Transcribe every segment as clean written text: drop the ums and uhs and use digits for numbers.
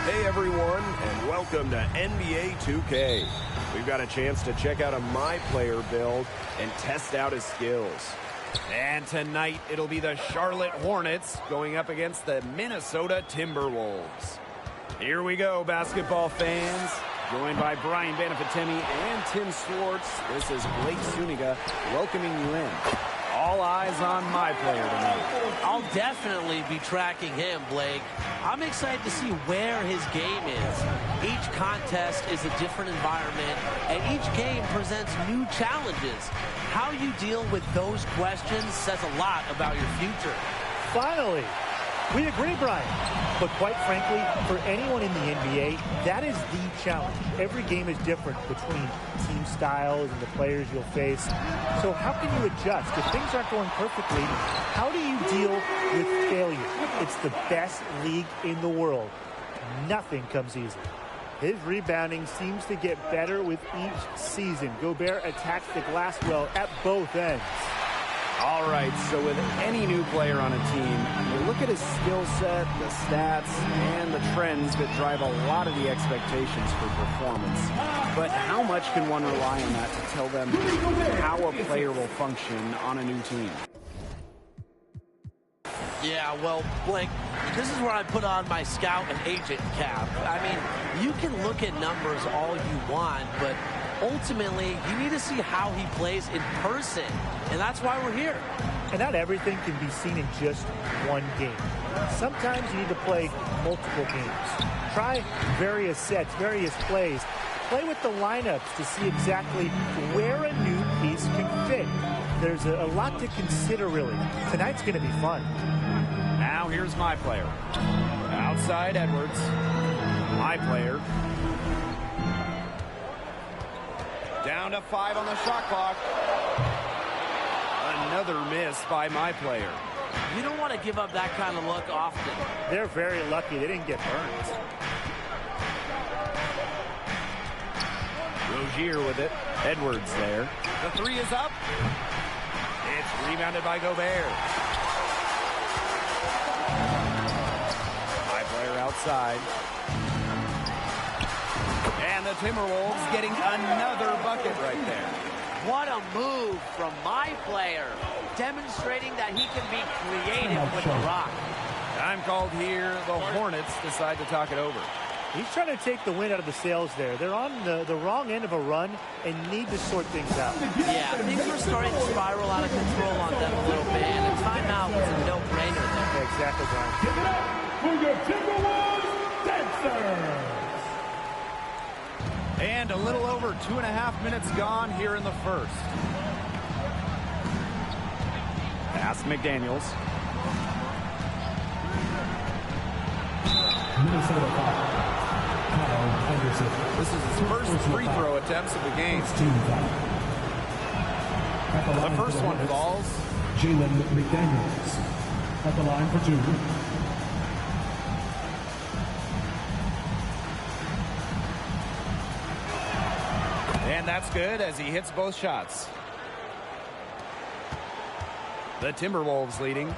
Hey everyone, and welcome to NBA 2K. We've got a chance to check out a My Player build and test out his skills. And tonight, it'll be the Charlotte Hornets going up against the Minnesota Timberwolves. Here we go, basketball fans. Joined by Brian Banafitemi and Tim Swartz, this is Blake Suniga welcoming you in. All eyes on My Player tonight. I'll definitely be tracking him, Blake. I'm excited to see where his game is. Each contest is a different environment, and each game presents new challenges. How you deal with those questions says a lot about your future. Finally, we agree, Brian. But quite frankly, for anyone in the NBA, that is the challenge. Every game is different between team styles and the players you'll face. So how can you adjust? If things aren't going perfectly, how do you deal with failure? It's the best league in the world. Nothing comes easy. His rebounding seems to get better with each season. Gobert attacks the glass well at both ends. All right, so with any new player on a team, you look at his skill set, the stats, and the trends that drive a lot of the expectations for performance. But how much can one rely on that to tell them how a player will function on a new team? Yeah, well, Blake, this is where I put on my scout and agent cap. I mean, you can look at numbers all you want, but ultimately, you need to see how he plays in person, and that's why we're here. And not everything can be seen in just one game. Sometimes you need to play multiple games. Try various sets, various plays. Play with the lineups to see exactly where a new piece can fit. There's a lot to consider, really. Tonight's going to be fun. Now here's My Player. Outside Edwards. My Player. Down to 5 on the shot clock. Another miss by My Player. You don't want to give up that kind of look often. They're very lucky they didn't get burned. Rozier with it. Edwards there. The 3 is up. It's rebounded by Gobert. My Player outside. And the Timberwolves getting another bucket right there. What a move from My Player, demonstrating that he can be creative with the rock. Time called here. The Hornets decide to talk it over. He's trying to take the wind out of the sails there. They're on the wrong end of a run and need to sort things out. Yeah, things were starting to spiral out of control on them a little bit, and a timeout was a no-brainer there. Yeah, exactly, Brian. Give it up for your Timberwolves dancers. And a little over 2.5 minutes gone here in the first. Pass McDaniels. Minnesota foul. Kyle Anderson. This is his first free throw attempts of the game. The first one falls. Jalen McDaniels at the line for 2. And that's good as he hits both shots. The Timberwolves leading.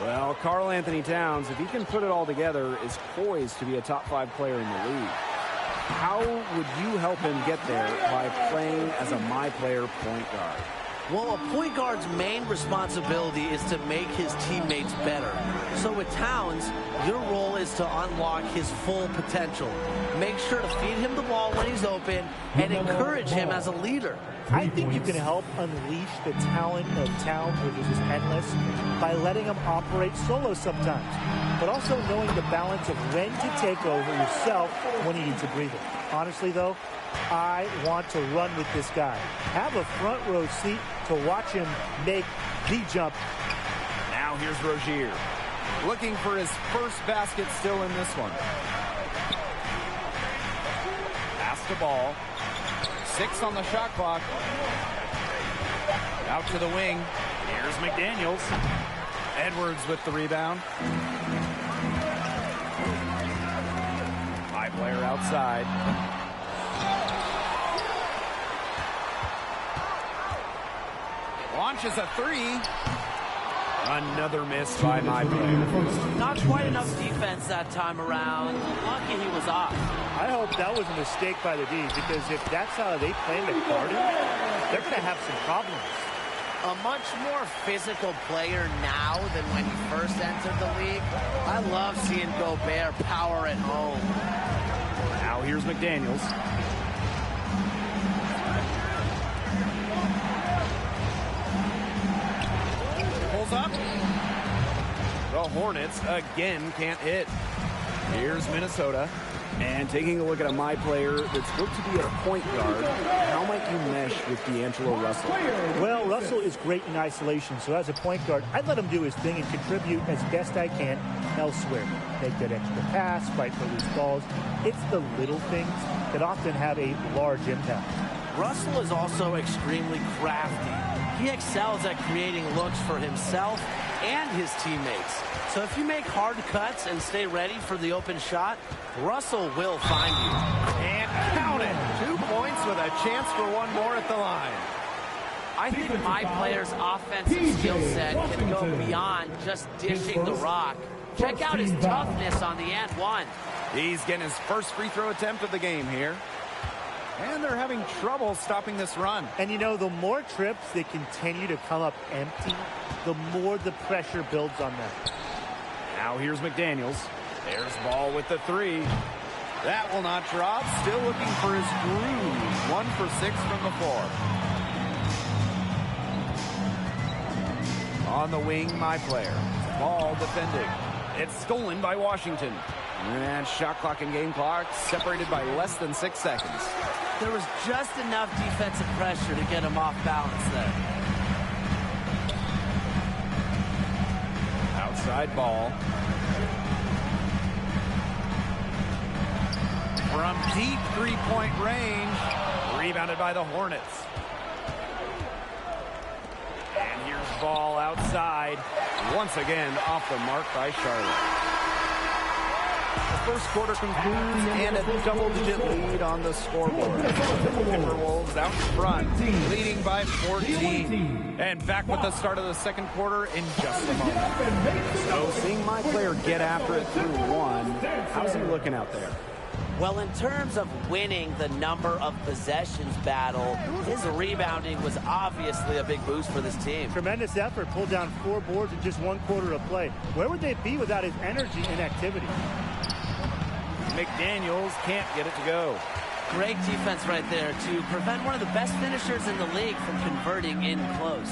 Well, Karl Anthony Towns, if he can put it all together, is poised to be a top 5 player in the league. How would you help him get there by playing as a My Player point guard? Well, a point guard's main responsibility is to make his teammates better. So with Towns, your role is to unlock his full potential. Make sure to feed him the ball when he's open and encourage him as a leader. I think you can help unleash the talent of Towns, which is just endless, by letting him operate solo sometimes, but also knowing the balance of when to take over yourself when he needs a breather. Honestly, though, I want to run with this guy. Have a front row seat to watch him make the jump. Now here's Rozier. Looking for his first basket still in this one. Pass the ball. 6 on the shot clock. Out to the wing. Here's McDaniels. Edwards with the rebound. High player outside. Launches a 3. Another miss by my player. Not quite enough defense that time around. Lucky he was off. I hope that was a mistake by the D, because if that's how they plan to guard him, they're going to have some problems. A much more physical player now than when he first entered the league. I love seeing Gobert power at home. Now here's McDaniels. Pulls up. The Hornets again can't hit. Here's Minnesota. And taking a look at my player that's looked to be a point guard, how might you mesh with D'Angelo Russell? Well, Russell is great in isolation, so as a point guard, I'd let him do his thing and contribute as best I can elsewhere. Make that extra pass, fight for loose balls. It's the little things that often have a large impact. Russell is also extremely crafty. He excels at creating looks for himself and his teammates. So if you make hard cuts and stay ready for the open shot, Russell will find you. And count it. 2 points with a chance for one more at the line. I think my player's offensive skill set can go beyond just dishing the rock. Check out his toughness on the and one. He's getting his first free throw attempt of the game here. And they're having trouble stopping this run. And you know, the more trips they continue to come up empty, the more the pressure builds on them. Now here's McDaniels. There's Ball with the 3. That will not drop. Still looking for his groove. 1 for 6 from the floor. On the wing, my player. Ball defending. It's stolen by Washington. And shot clock and game clock separated by less than 6 seconds. There was just enough defensive pressure to get him off balance there. Outside Ball. From deep three-point range. Rebounded by the Hornets. And here's Ball outside. Once again off the mark by Charlotte. The first quarter concludes and a double-digit lead on the scoreboard. Timberwolves out front, leading by 14. And back with the start of the second quarter in just a moment. So seeing my player get after it through 1, how's he looking out there? Well, in terms of winning the number of possessions battle, his rebounding was obviously a big boost for this team. Tremendous effort, pulled down 4 boards in just 1 quarter of play. Where would they be without his energy and activity? McDaniels can't get it to go. Great defense right there to prevent one of the best finishers in the league from converting in close.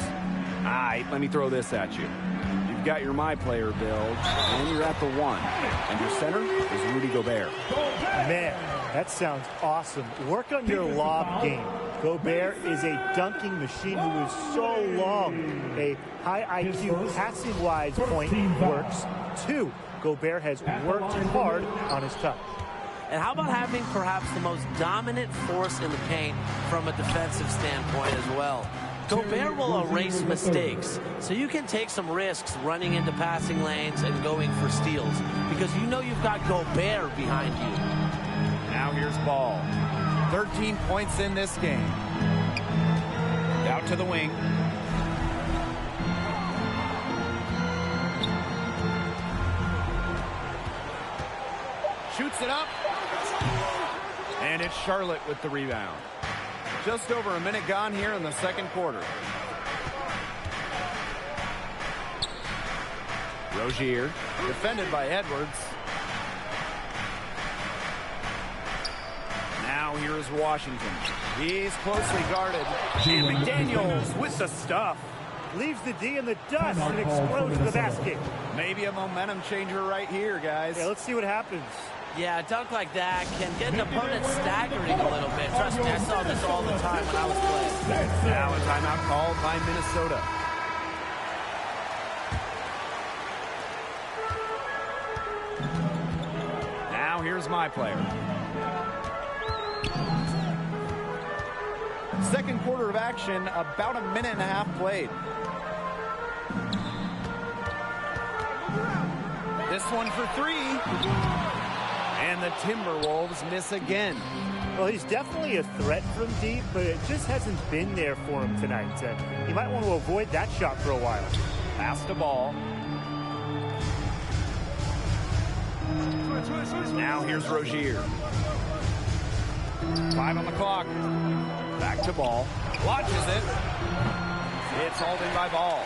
All right, let me throw this at you. You've got your my player build, and you're at the 1. And your center is Rudy Gobert. Man, that sounds awesome. Work on your lob game. Gobert is a dunking machine who is so long. A high IQ passing-wise point works. 2, Gobert has worked hard on his touch. And how about having perhaps the most dominant force in the paint from a defensive standpoint as well? Gobert will erase mistakes, so you can take some risks running into passing lanes and going for steals, because you know you've got Gobert behind you. Now here's Ball. 13 points in this game. Out to the wing. Shoots it up. And it's Charlotte with the rebound. Just over a minute gone here in the second quarter. Rozier. Defended by Edwards. Now here is Washington. He's closely guarded. And McDaniels with the stuff. Leaves the D in the dust and explodes the basket. Maybe a momentum changer right here, guys. Yeah, let's see what happens. Yeah, a dunk like that can get an opponent staggering a little bit. Trust me, I saw this all the time when I was playing. Now a timeout called by Minnesota. here's my player. Second quarter of action, about a minute and a half played. This one for three. And the Timberwolves miss again. Well, he's definitely a threat from deep, but it just hasn't been there for him tonight. You might want to avoid that shot for a while. Pass the ball. Now here's Rozier. 5 on the clock. Back to Ball. Launches it. It's hauled in by Ball.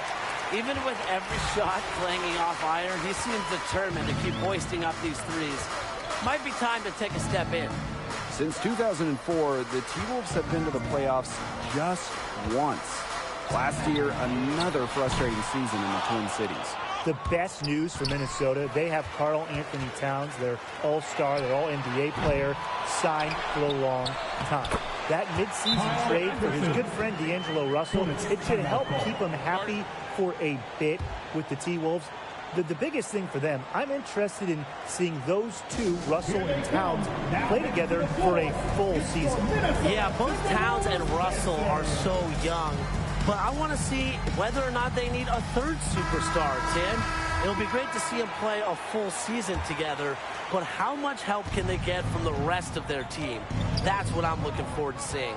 Even with every shot clanging off iron, he seems determined to keep hoisting up these threes. Might be time to take a step in. Since 2004, the T-Wolves have been to the playoffs just once. Last year, another frustrating season in the Twin Cities. The best news for Minnesota, they have Karl Anthony Towns, their all-star, their all-NBA player, signed for a long time. That midseason trade for his good friend D'Angelo Russell, it should help keep him happy for a bit with the T-Wolves. The biggest thing for them, I'm interested in seeing those two, Russell and Towns, play together for a full season. Yeah, both Towns and Russell are so young. But I want to see whether or not they need a third superstar, Tim. It'll be great to see them play a full season together, but how much help can they get from the rest of their team? That's what I'm looking forward to seeing.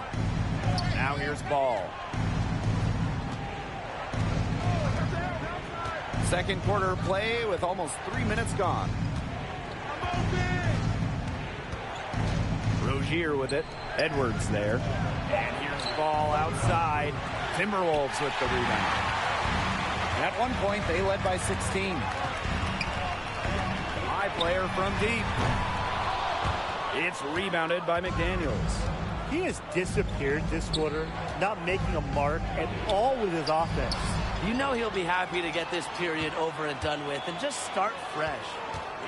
Now here's Ball. Second quarter play with almost 3 minutes gone. Rozier with it. Edwards there. And here's Ball outside. Timberwolves with the rebound. At one point, they led by 16. My player from deep. It's rebounded by McDaniels. He has disappeared this quarter, not making a mark at all with his offense. You know he'll be happy to get this period over and done with and just start fresh.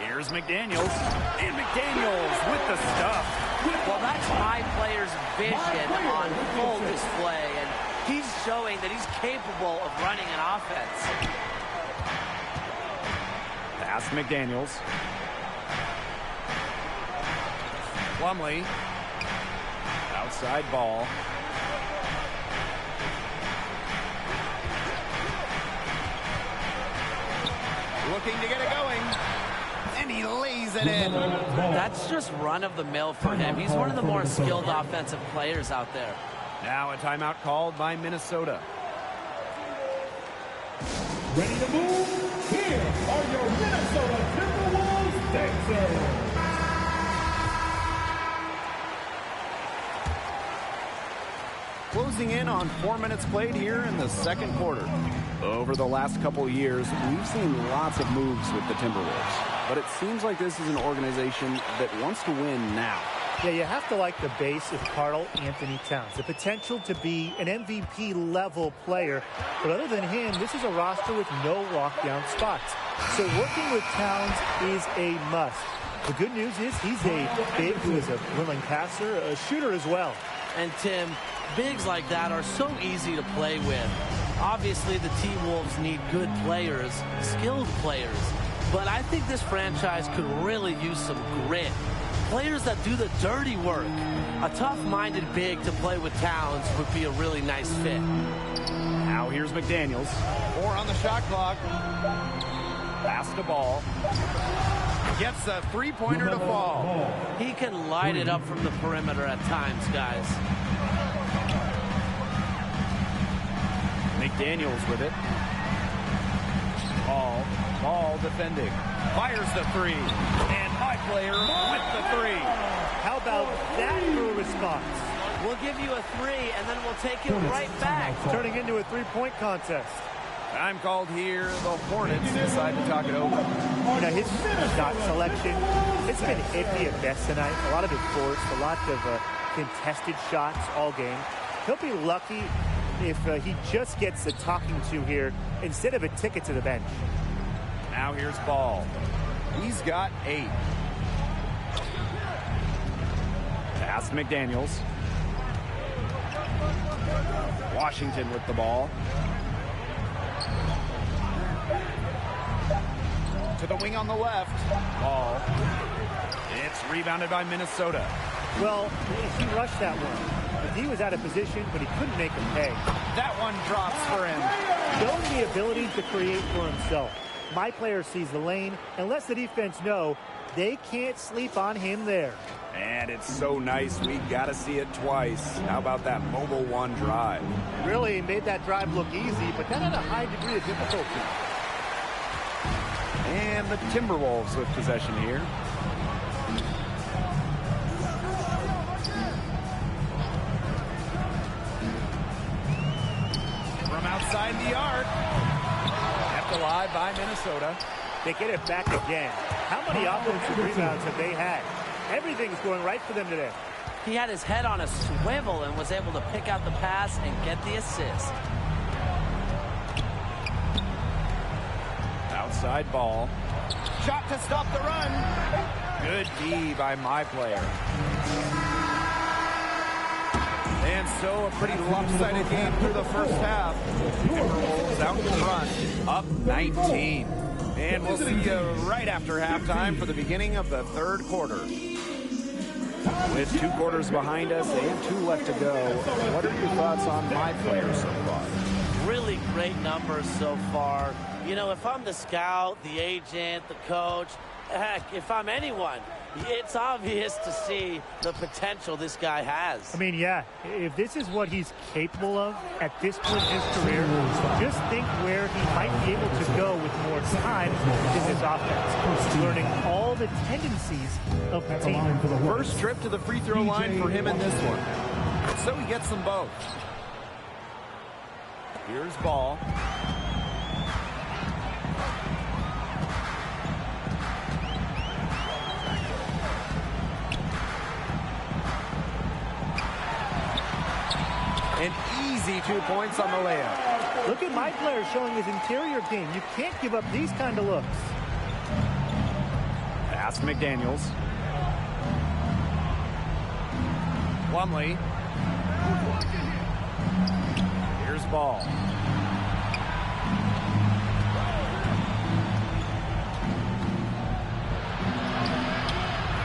Here's McDaniels. And McDaniels with the stuff. Well, that's my player's vision on full display, and he's showing that he's capable of running an offense. Pass McDaniels. Plumlee. Outside Ball. Looking to get it going. And he lays it in. That's just run-of-the-mill for him. He's one of the more skilled offensive players out there. Now a timeout called by Minnesota. Ready to move? Here are your Minnesota Timberwolves dancers. Closing in on 4 minutes played here in the second quarter. Over the last couple years, we've seen lots of moves with the Timberwolves. But it seems like this is an organization that wants to win now. Yeah, you have to like the base of Karl Anthony Towns. The potential to be an MVP-level player. But other than him, this is a roster with no lockdown spots. So working with Towns is a must. The good news is he's a big who is a willing passer, a shooter as well. And Tim, bigs like that are so easy to play with. Obviously, the T-Wolves need good players, skilled players. But I think this franchise could really use some grit. Players that do the dirty work. A tough-minded big to play with Towns would be a really nice fit. Now here's McDaniels. 4 on the shot clock. Pass the Ball. Gets a three-pointer to fall. He can light it up from the perimeter at times, guys. McDaniels with it. Ball defending. Fires the three. And my player with the three. How about that for a response? We'll give you a three, and then we'll take it right back. Turning into a three-point contest. Time called here. The Hornets decide to talk it over. You know, his shot selection, it's been iffy at best tonight. A lot of it forced, a lot of contested shots all game. He'll be lucky if he just gets the talking to here instead of a ticket to the bench. Now here's Ball. He's got 8. Pass McDaniels. Washington with the ball. To the wing on the left. Ball. It's rebounded by Minnesota. Well, he rushed that one. He was out of position, but he couldn't make him pay. That one drops for him. Showing the ability to create for himself. My player sees the lane and lets the defense know they can't sleep on him there. And it's so nice, we got to see it twice. How about that mobile one drive? Really made that drive look easy, but that had a high degree of difficulty. And the Timberwolves with possession here. From outside the arc. Kept alive by Minnesota. They get it back again. How many offensive rebounds have they had? Everything's going right for them today. He had his head on a swivel and was able to pick out the pass and get the assist. Outside ball. Shot to stop the run. Good D by my player. And so a pretty lopsided game through the first half. Timberwolves out in front, up 19. And we'll see you right after halftime for the beginning of the third quarter. With 2 quarters behind us and 2 left to go, what are your thoughts on my player so far? Really great numbers so far. You know, if I'm the scout, the agent, the coach, heck, if I'm anyone, it's obvious to see the potential this guy has. I mean, yeah, if this is what he's capable of at this point in his career, just think where he might be able to go with more time in this offense, learning all the tendencies of the team. First trip to the free throw line for him in this one. So he gets them both. Here's Ball. An easy 2 points on the layup. Look at my player showing his interior game. You can't give up these kind of looks. Pass to McDaniels. Plumlee. Here's Ball.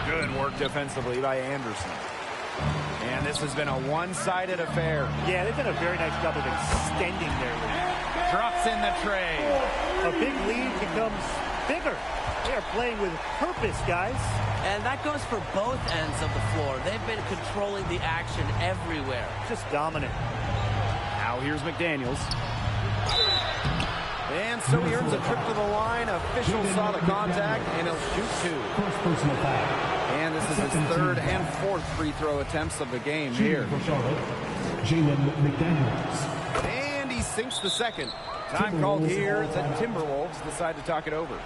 Good work defensively by Anderson. And this has been a one-sided affair. Yeah, they've done a very nice job of extending their lead. Drops in the tray. A big lead becomes bigger. They are playing with purpose, guys. And that goes for both ends of the floor. They've been controlling the action everywhere. Just dominant. Now here's McDaniels. And so he earns a trip to the line. Officials saw the contact, and he'll shoot 2. First personal foul. And this is his third and fourth free throw attempts of the game here. For Charlotte, Jalen McDaniels. And he sinks the second. Time called here. The Timberwolves decide to talk it over.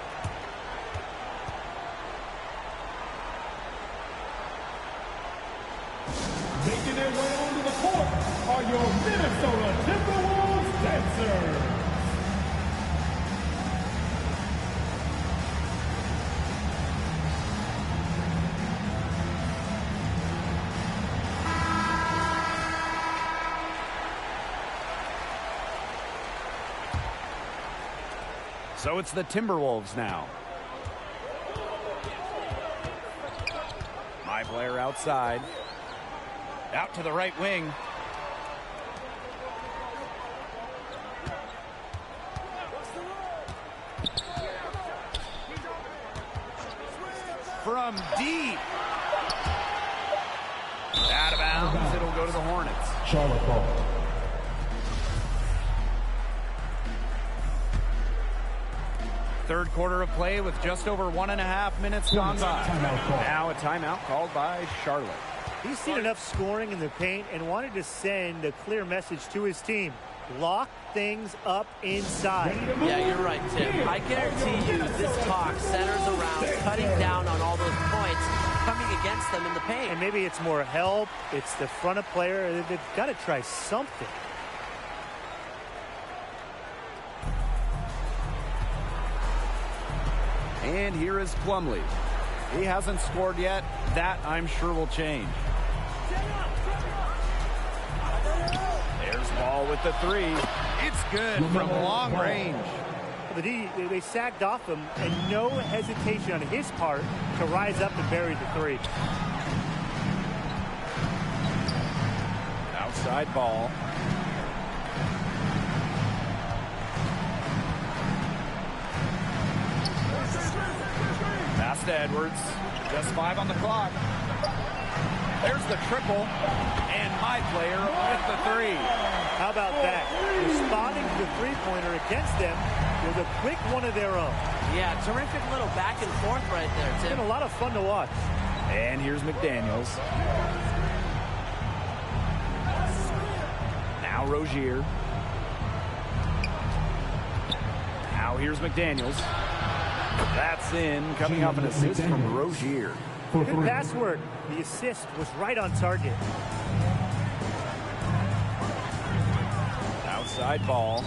Making their way onto the court are your Minnesota Timberwolves dancers. So it's the Timberwolves now. My player outside. Out to the right wing. From deep. Out of bounds. It'll go to the Hornets. Charlotte ball. Third quarter of play with just over 1.5 minutes gone by. Now a timeout called by Charlotte. He's seen enough scoring in the paint and wanted to send a clear message to his team. Lock things up inside. Yeah, you're right, Tim. I guarantee you this talk centers around cutting down on all those points coming against them in the paint. And maybe it's more help. It's the front of player. They've got to try something. And here is Plumlee. He hasn't scored yet. That, I'm sure, will change. There's Ball with the 3. It's good from long range. The D, they sagged off him, and no hesitation on his part to rise up and bury the three. Outside ball. Pass to Edwards. Just 5 on the clock. There's the triple. And my player with the three. How about that? Responding to the three-pointer against them with a quick one of their own. Yeah, terrific little back and forth right there, Tim. It's been a lot of fun to watch. And here's McDaniels. Now Rozier. Now here's McDaniels. That's in, coming off an assist from Rozier. Good pass work. The assist was right on target. Outside ball.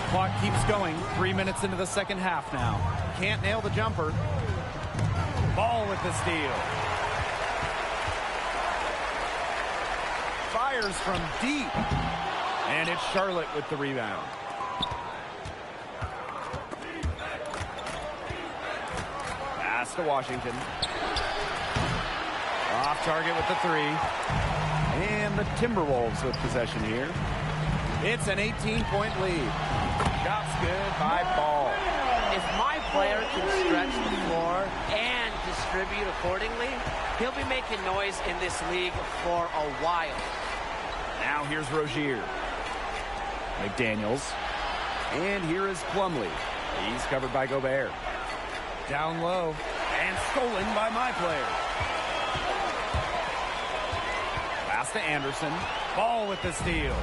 Clock keeps going. 3 minutes into the second half now. Can't nail the jumper. Ball with the steal. Fires from deep. And it's Charlotte with the rebound. Pass to Washington. Off target with the three. And the Timberwolves with possession here. It's an 18-point lead. Shots good by Ball. If my player can stretch the floor and distribute accordingly, he'll be making noise in this league for a while. Now here's Rozier. McDaniels. And here is Plumlee. He's covered by Gobert. Down low. And stolen by my player. Pass to Anderson. Ball with the steal.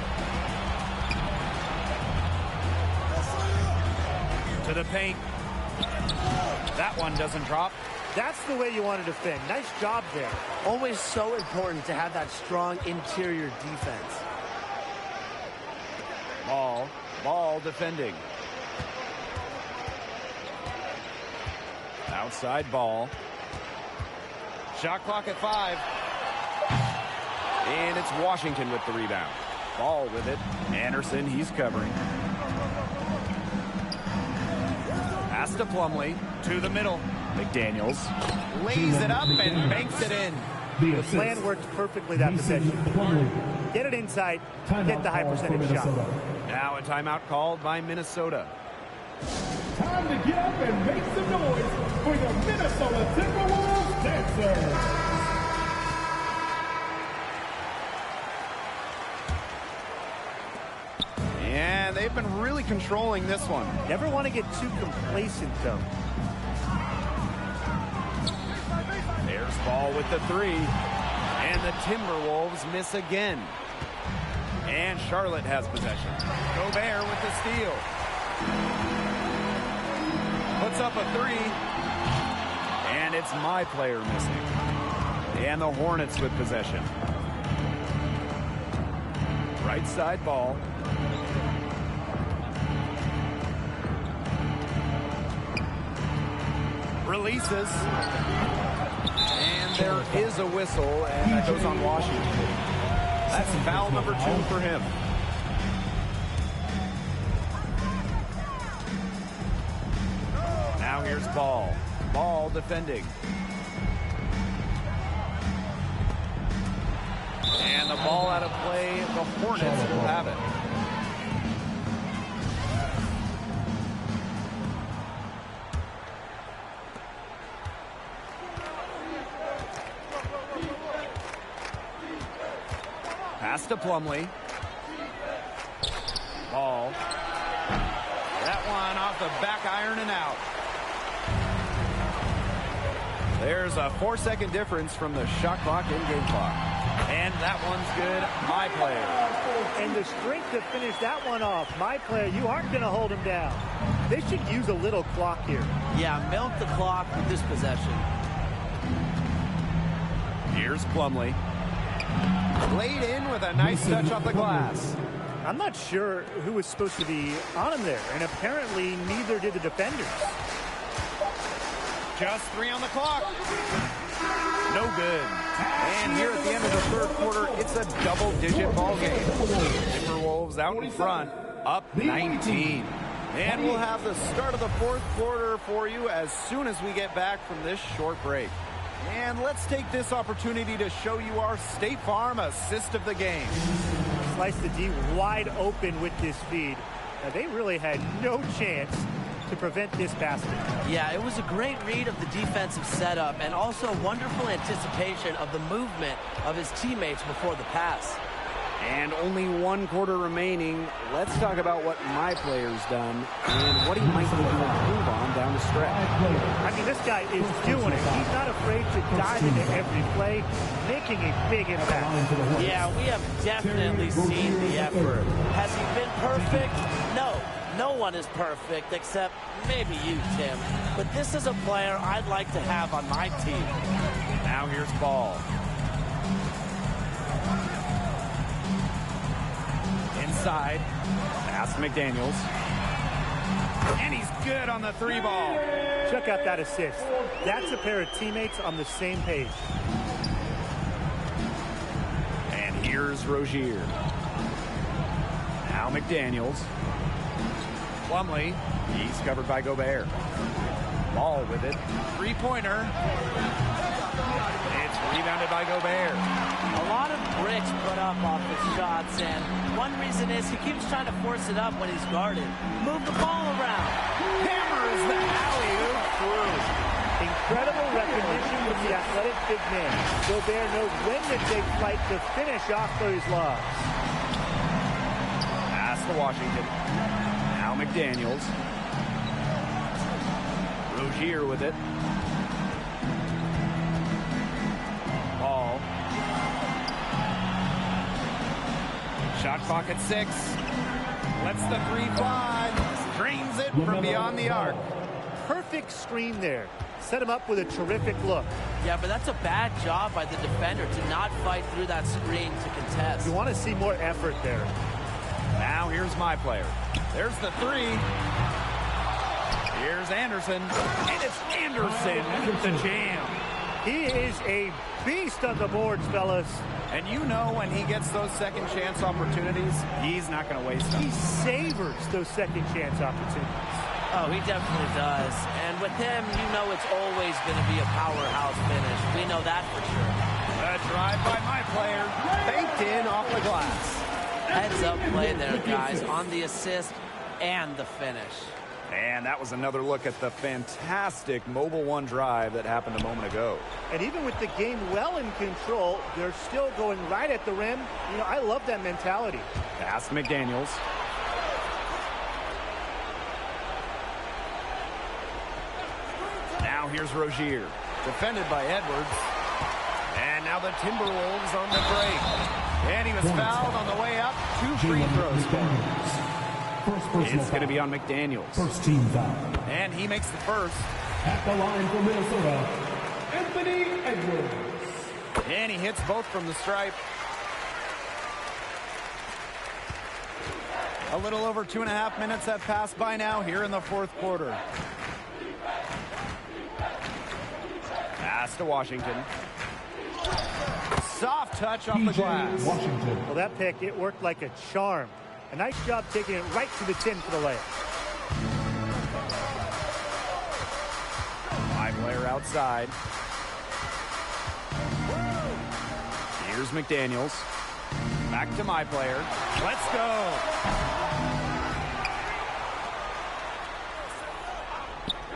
To the paint. That one doesn't drop. That's the way you want to defend. Nice job there. Always so important to have that strong interior defense. Ball defending. Outside ball. Shot clock at 5. And it's Washington with the rebound. Ball with it. Anderson, he's covering. Pass to Plumlee. To the middle. McDaniels lays it up and banks it in. The plan worked perfectly that possession. Get it inside, get the high percentage shot. Now a timeout called by Minnesota. Time to get up and make some noise for the Minnesota Timberwolves dancers. And they've been really controlling this one. Never want to get too complacent, though. There's Ball with the three. And the Timberwolves miss again. And Charlotte has possession. Gobert with the steal. Puts up a three. And it's my player missing. And the Hornets with possession. Right side Ball. Releases. And there is a whistle, and that goes on Washington. That's foul number 2 for him. Now here's Ball. Ball defending. And the ball out of play. The Hornets will have it. Pass to Plumlee. Ball. That one off the back iron and out. There's a 4-second difference from the shot clock and game clock. And that one's good. My player. And the strength to finish that one off. My player, you aren't going to hold him down. They should use a little clock here. Yeah, milk the clock with this possession. Here's Plumlee. Laid in with a nice touch off the glass. I'm not sure who was supposed to be on him there, and apparently neither did the defenders. Just 3 on the clock. No good. And here at the end of the third quarter, it's a double-digit ball game. Timberwolves Timberwolves out in front, up 19. And we'll have the start of the fourth quarter for you as soon as we get back from this short break. And let's take this opportunity to show you our State Farm assist of the game. Slice the D wide open with this feed. Now, they really had no chance to prevent this basket. Yeah, it was a great read of the defensive setup and also wonderful anticipation of the movement of his teammates before the pass. And only one quarter remaining. Let's talk about what my player's done and what he might need to improve on down the stretch. I mean, this guy is doing it. He's not afraid to dive into every play, making a big impact. Yeah, we have definitely seen the effort. Has he been perfect? No. No one is perfect except maybe you, Tim. But this is a player I'd like to have on my team. Now here's Ball. Inside. Pass to McDaniels. And he's good on the three ball. Check out that assist. That's a pair of teammates on the same page. And here's Rozier. Now McDaniels. Plumlee. He's covered by Gobert. Ball with it. Three-pointer. It's rebounded by Gobert. A lot of bricks put up off his shots, and one reason is he keeps trying to force it up when he's guarded. Move the ball around. Hammers the alley-oop through. Incredible recognition with the athletic big man. Gobert knows when to take flight to finish off those lobs. Pass to Washington. Now McDaniels. Rozier with it. Ball. Shot clock at 6. Lets the three fly. Drains it from beyond the arc. Perfect screen there. Set him up with a terrific look. Yeah, but that's a bad job by the defender to not fight through that screen to contest. You want to see more effort there. Now here's my player. There's the three. Here's Anderson. And it's Anderson with the jam. He is a beast on the boards, fellas. And you know when he gets those second chance opportunities, he's not going to waste them. He savors those second chance opportunities. Oh, he definitely does. And with him, you know it's always going to be a powerhouse finish. We know that for sure. A drive by my player. Baked in off the glass. Heads up play there, guys, on the assist and the finish. And that was another look at the fantastic Mobile One drive that happened a moment ago. And even with the game well in control, they're still going right at the rim. You know, I love that mentality. Pass to McDaniels. Now here's Rozier. Defended by Edwards. And now the Timberwolves on the break. And he was fouled on the way up. 2 free throws for him. It's going to be on McDaniels. First team foul. And he makes the first. At the line for Minnesota, Anthony Edwards. And he hits both from the stripe. A little over 2.5 minutes have passed by now here in the fourth quarter. Pass to Washington. Soft touch off the glass. Washington. Well, that pick, it worked like a charm. A nice job taking it right to the tin for the layup. My player outside. Here's McDaniels. Back to my player. Let's go.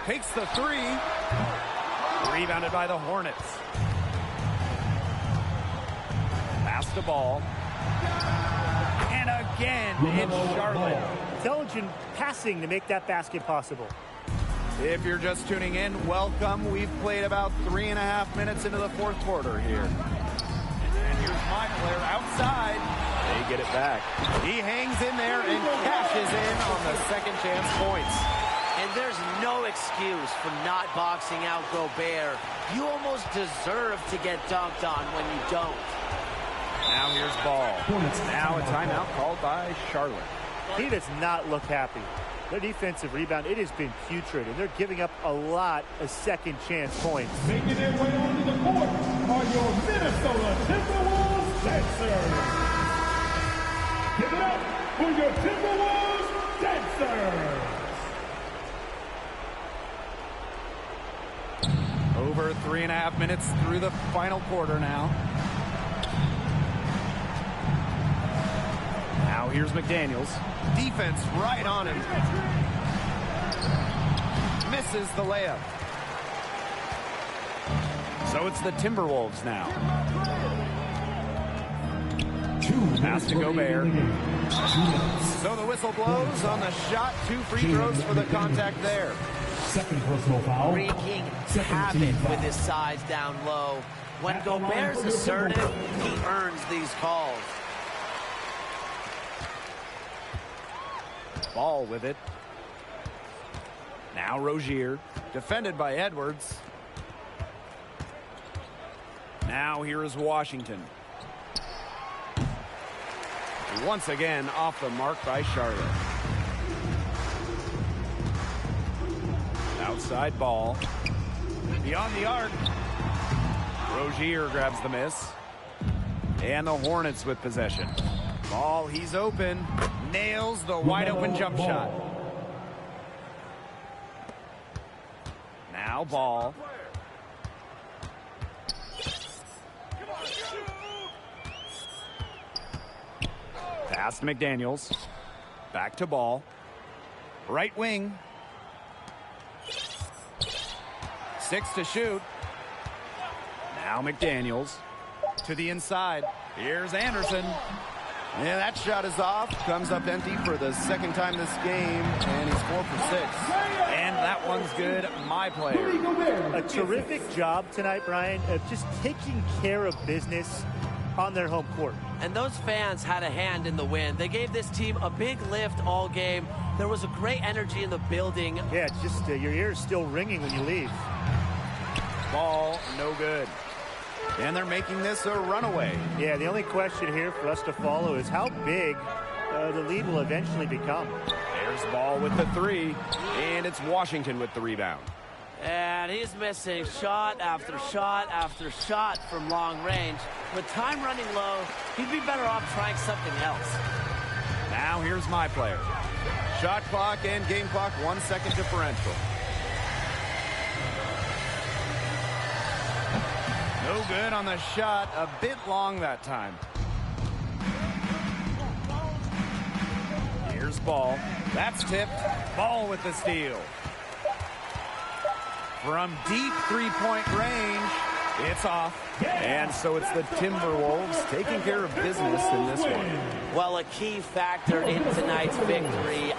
Takes the three. Rebounded by the Hornets. Pass the ball. And again, it's Charlotte. Intelligent passing to make that basket possible. If you're just tuning in, welcome. We've played about 3.5 minutes into the fourth quarter here. And here's my player outside. They get it back. He hangs in there and cashes in on the second chance points. And there's no excuse for not boxing out Gobert. You almost deserve to get dunked on when you don't. Now here's Ball. Now a timeout called by Charlotte. He does not look happy. Their defensive rebound, it has been putrid, and they're giving up a lot of second chance points. Making their way onto the court are your Minnesota Timberwolves dancers. Give it up for your Timberwolves Dancers. Over 3.5 minutes through the final quarter now. Now here's McDaniels. Defense right on him. Misses the layup. So it's the Timberwolves now. Pass to Gobert. So the whistle blows on the shot. 2 free throws for the contact there. Second personal foul. Wreaking havoc with his size down low. When Gobert's assertive, he earns these calls. Ball with it. Now Rozier, defended by Edwards. Now here is Washington. Once again off the mark by Charlotte. Outside ball. Beyond the arc. Rozier grabs the miss. And the Hornets with possession. Ball, he's open. Nails the wide open jump shot. Now Ball. Pass to McDaniels. Back to Ball. Right wing. 6 to shoot. Now McDaniels to the inside. Here's Anderson. Yeah, that shot is off. Comes up empty for the second time this game, and he's 4 for 6. And that one's good. My player. A terrific job tonight, Brian, of just taking care of business on their home court. And those fans had a hand in the win. They gave this team a big lift all game. There was a great energy in the building. Yeah, it's just your ears still ringing when you leave. Ball, no good. And they're making this a runaway. Yeah, the only question here for us to follow is how big the lead will eventually become. There's Ball with the 3, and it's Washington with the rebound. And he's missing shot after shot after shot from long range. With time running low, he'd be better off trying something else. Now here's my player. Shot clock and game clock 1 second differential. No good on the shot. A bit long that time. Here's Ball. That's tipped. Ball with the steal. From deep three-point range, it's off. And so it's the Timberwolves taking care of business in this one. Well, a key factor in tonight's victory.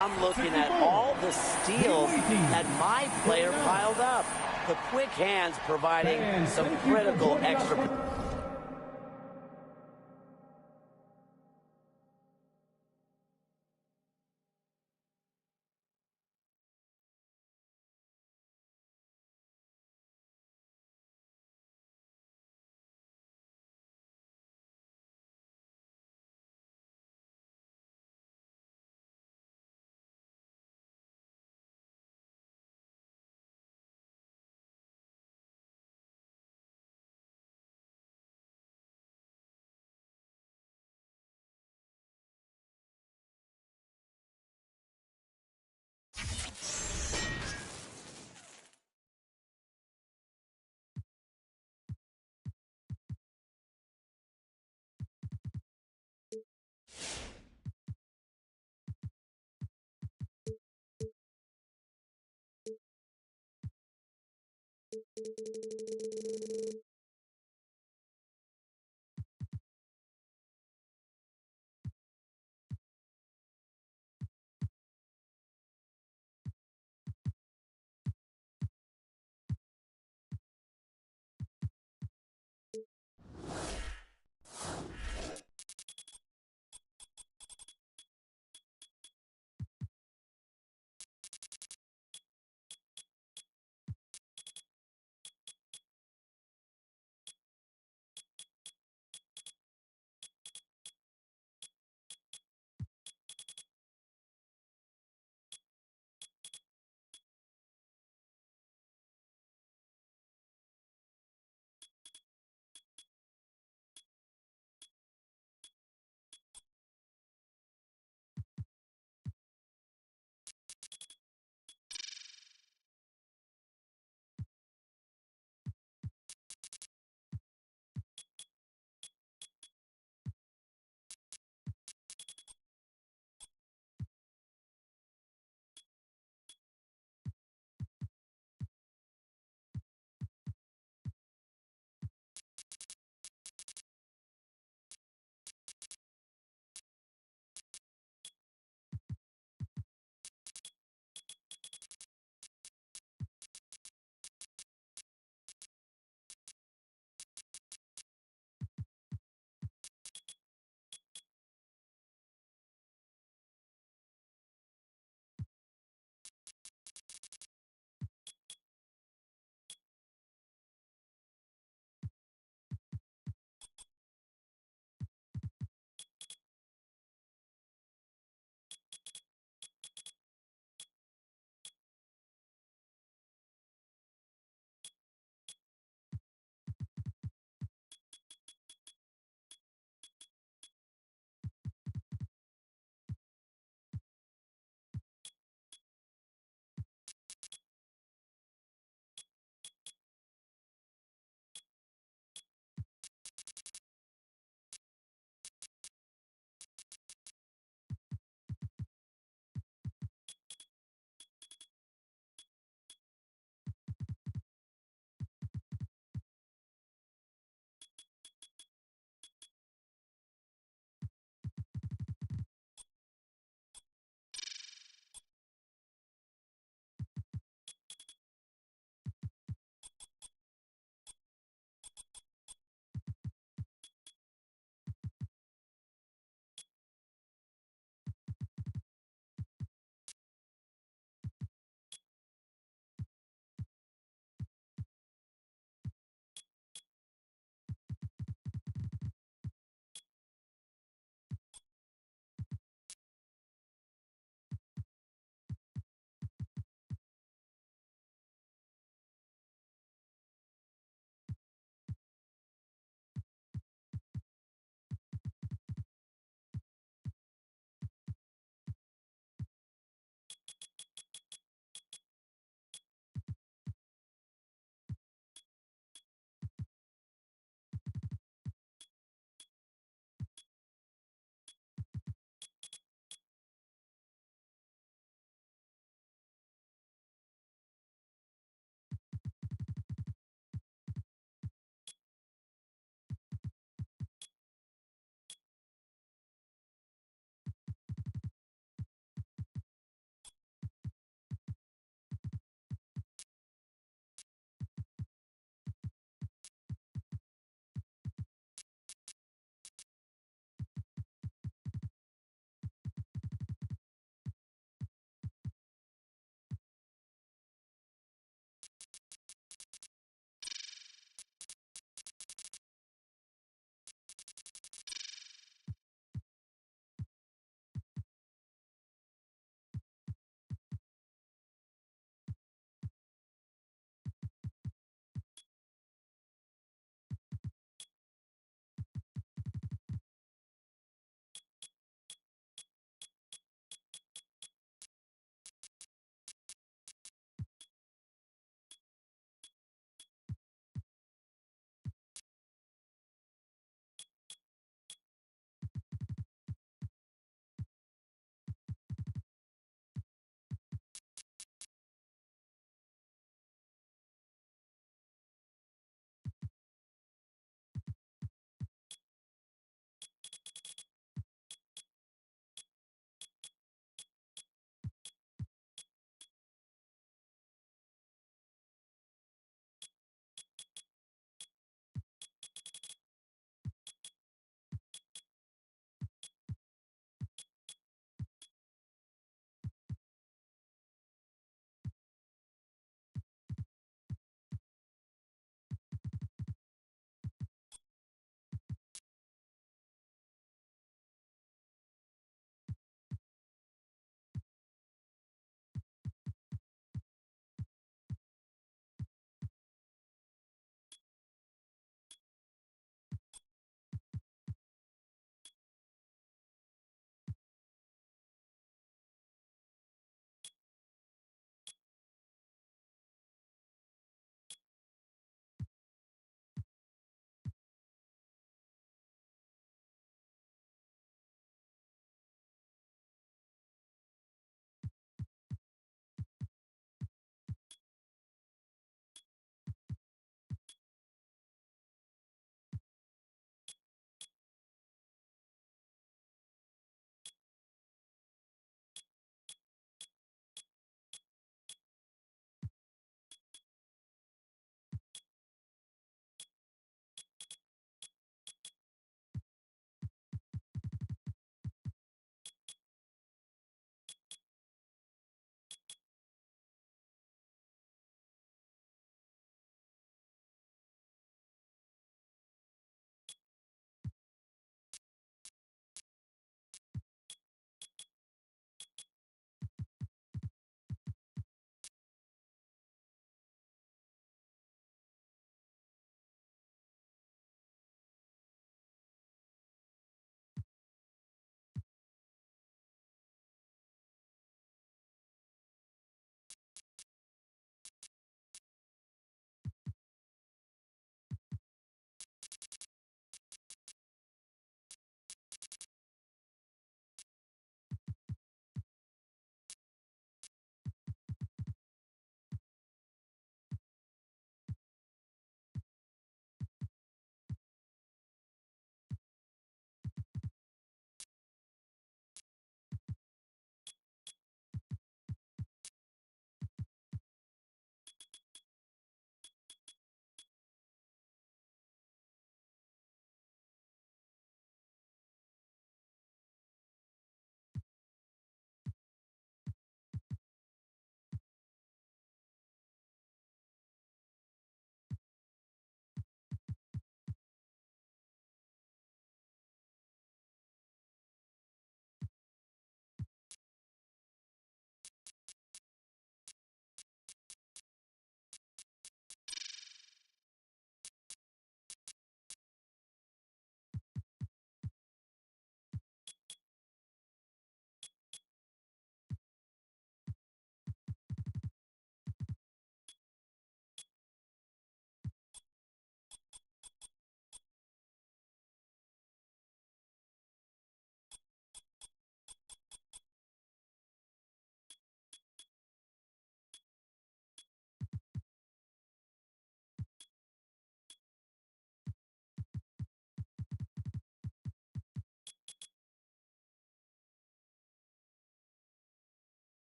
I'm looking at all the steals that my player piled up. The quick hands providing some critical extra.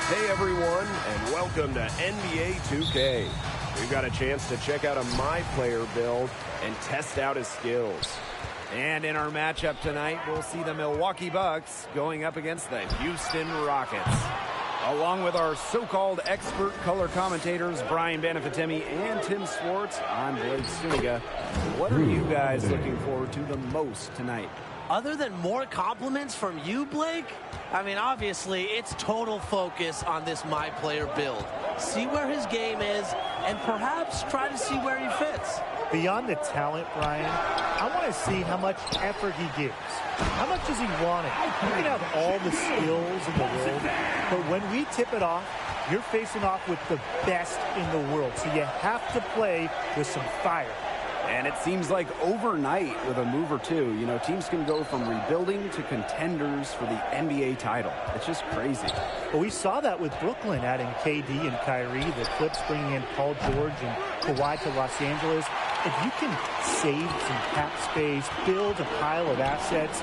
Hey everyone, and welcome to NBA 2K. We've got a chance to check out a My Player build and test out his skills. And in our matchup tonight, we'll see the Milwaukee Bucks going up against the Houston Rockets. Along with our so-called expert color commentators, Brian Banafitemi and Tim Swartz, I'm Blake Suniga. What are you guys looking forward to the most tonight? Other than more compliments from you, Blake, I mean, obviously, it's total focus on this My Player build. See where his game is, and perhaps try to see where he fits. Beyond the talent, Brian, I want to see how much effort he gives. How much does he want it? You can have all the skills in the world, but when we tip it off, you're facing off with the best in the world. So you have to play with some fire. And it seems like overnight with a move or two, you know, teams can go from rebuilding to contenders for the NBA title. It's just crazy. Well, we saw that with Brooklyn adding KD and Kyrie, the Clips bringing in Paul George and Kawhi to Los Angeles. If you can save some cap space, build a pile of assets,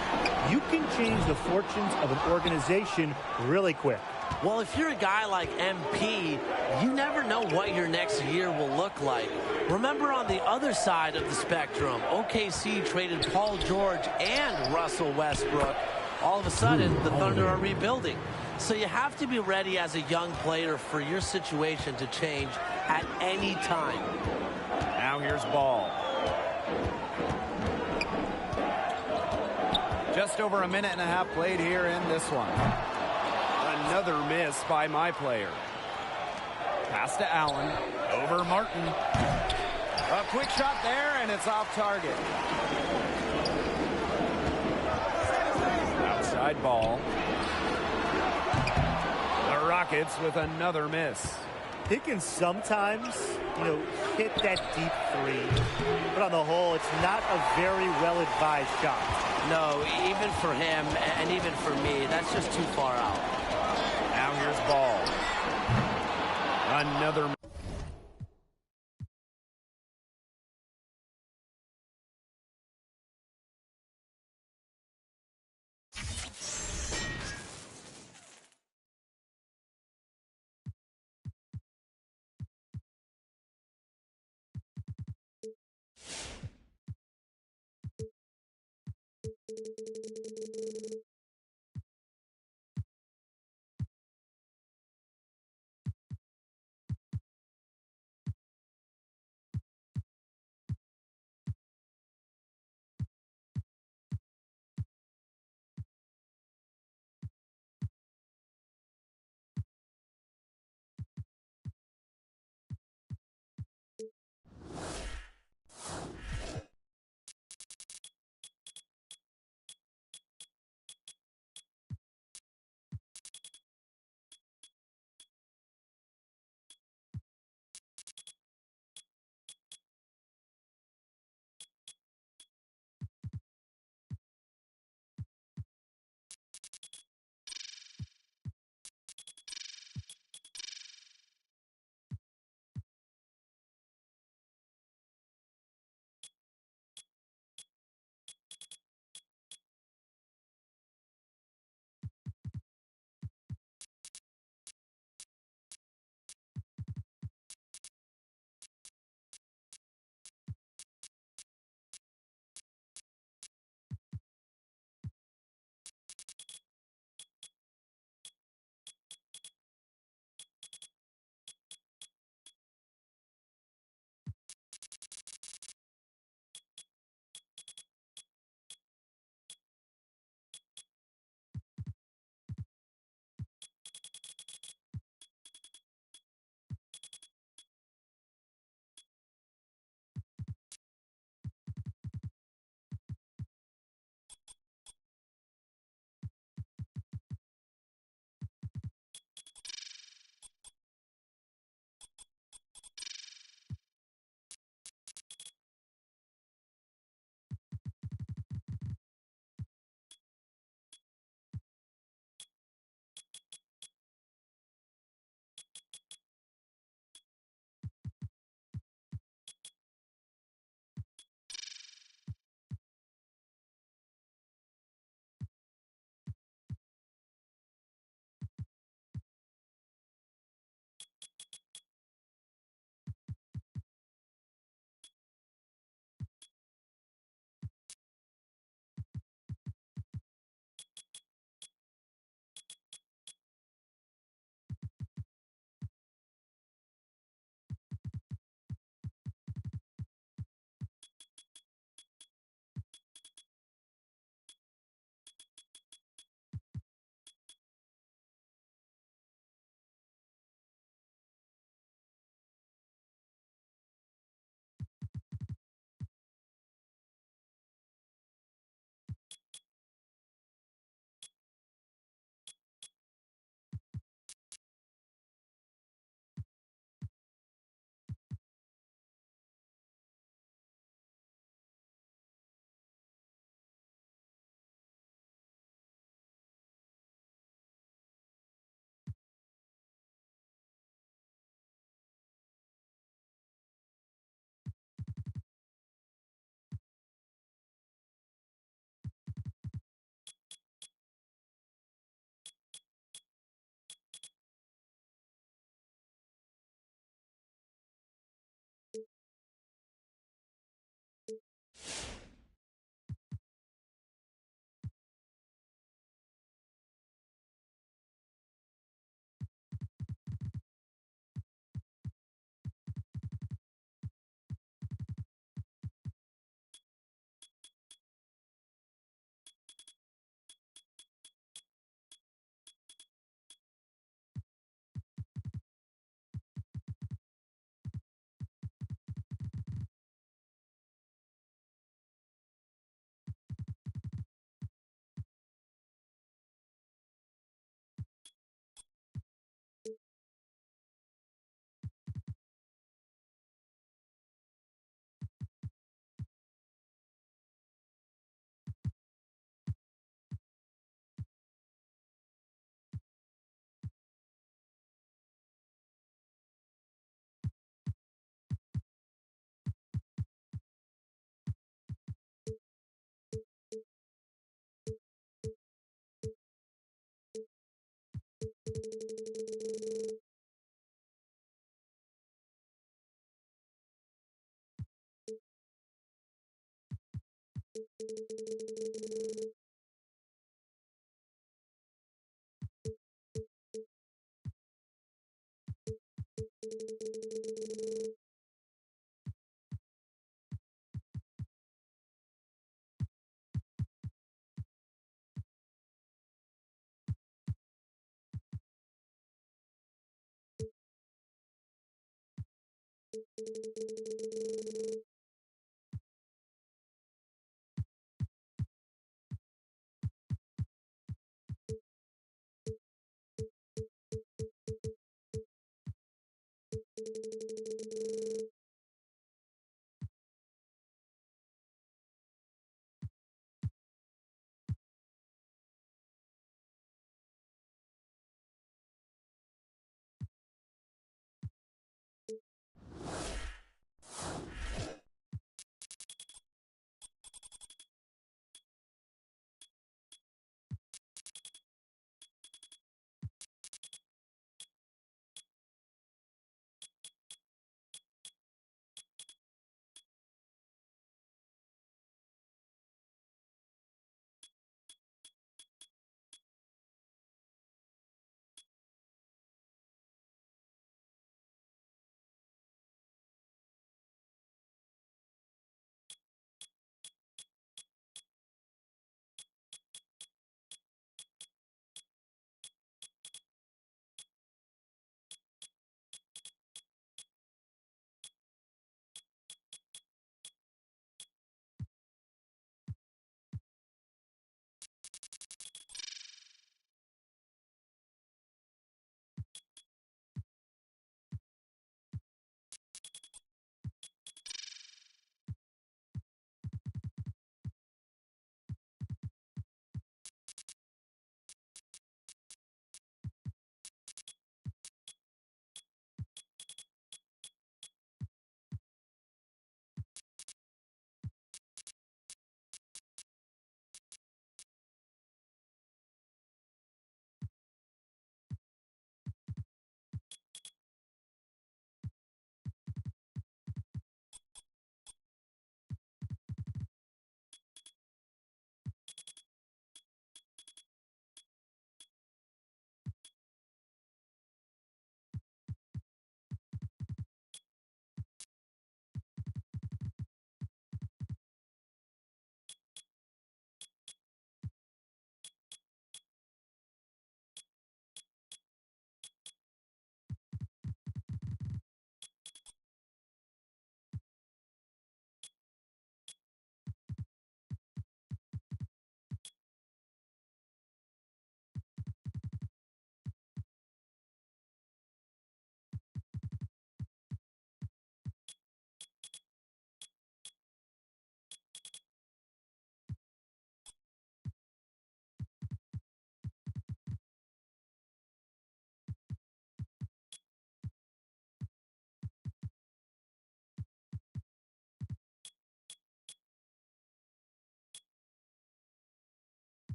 you can change the fortunes of an organization really quick. Well, if you're a guy like MP, you never know what your next year will look like. Remember, on the other side of the spectrum, OKC traded Paul George and Russell Westbrook. All of a sudden, the Thunder are rebuilding. So you have to be ready as a young player for your situation to change at any time. Now here's Ball. Just over a minute and a half played here in this one. Another miss by My Player. Pass to Allen. Over Martin. A quick shot there, and it's off target. Outside Ball. The Rockets with another miss. He can sometimes, hit that deep three. But on the whole, it's not a very well-advised shot. No, even for him and even for me, that's just too far out. Now here's Ball. Another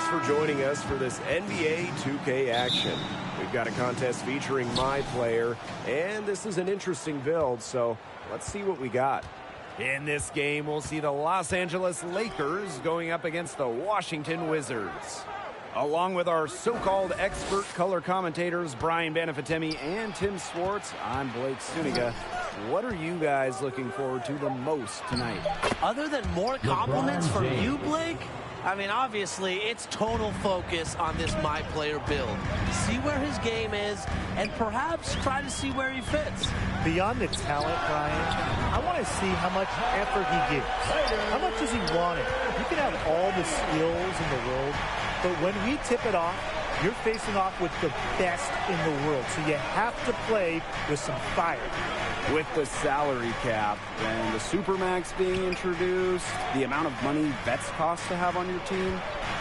For joining us for this NBA 2K action. We've got a contest featuring my player, and this is an interesting build, so let's see what we got. In this game, we'll see the Los Angeles Lakers going up against the Washington Wizards. Along with our so-called expert color commentators, Brian Banafitemi and Tim Swartz, I'm Blake Suniga. What are you guys looking forward to the most tonight? Other than more compliments from you, Blake, I mean, obviously, it's total focus on this my player build. See where his game is, and perhaps try to see where he fits. Beyond the talent, Brian, I want to see how much effort he gives. How much does he want it? You can have all the skills in the world, but when we tip it off, you're facing off with the best in the world. So you have to play with some fire. With the salary cap and the Supermax being introduced, the amount of money vets cost to have on your team,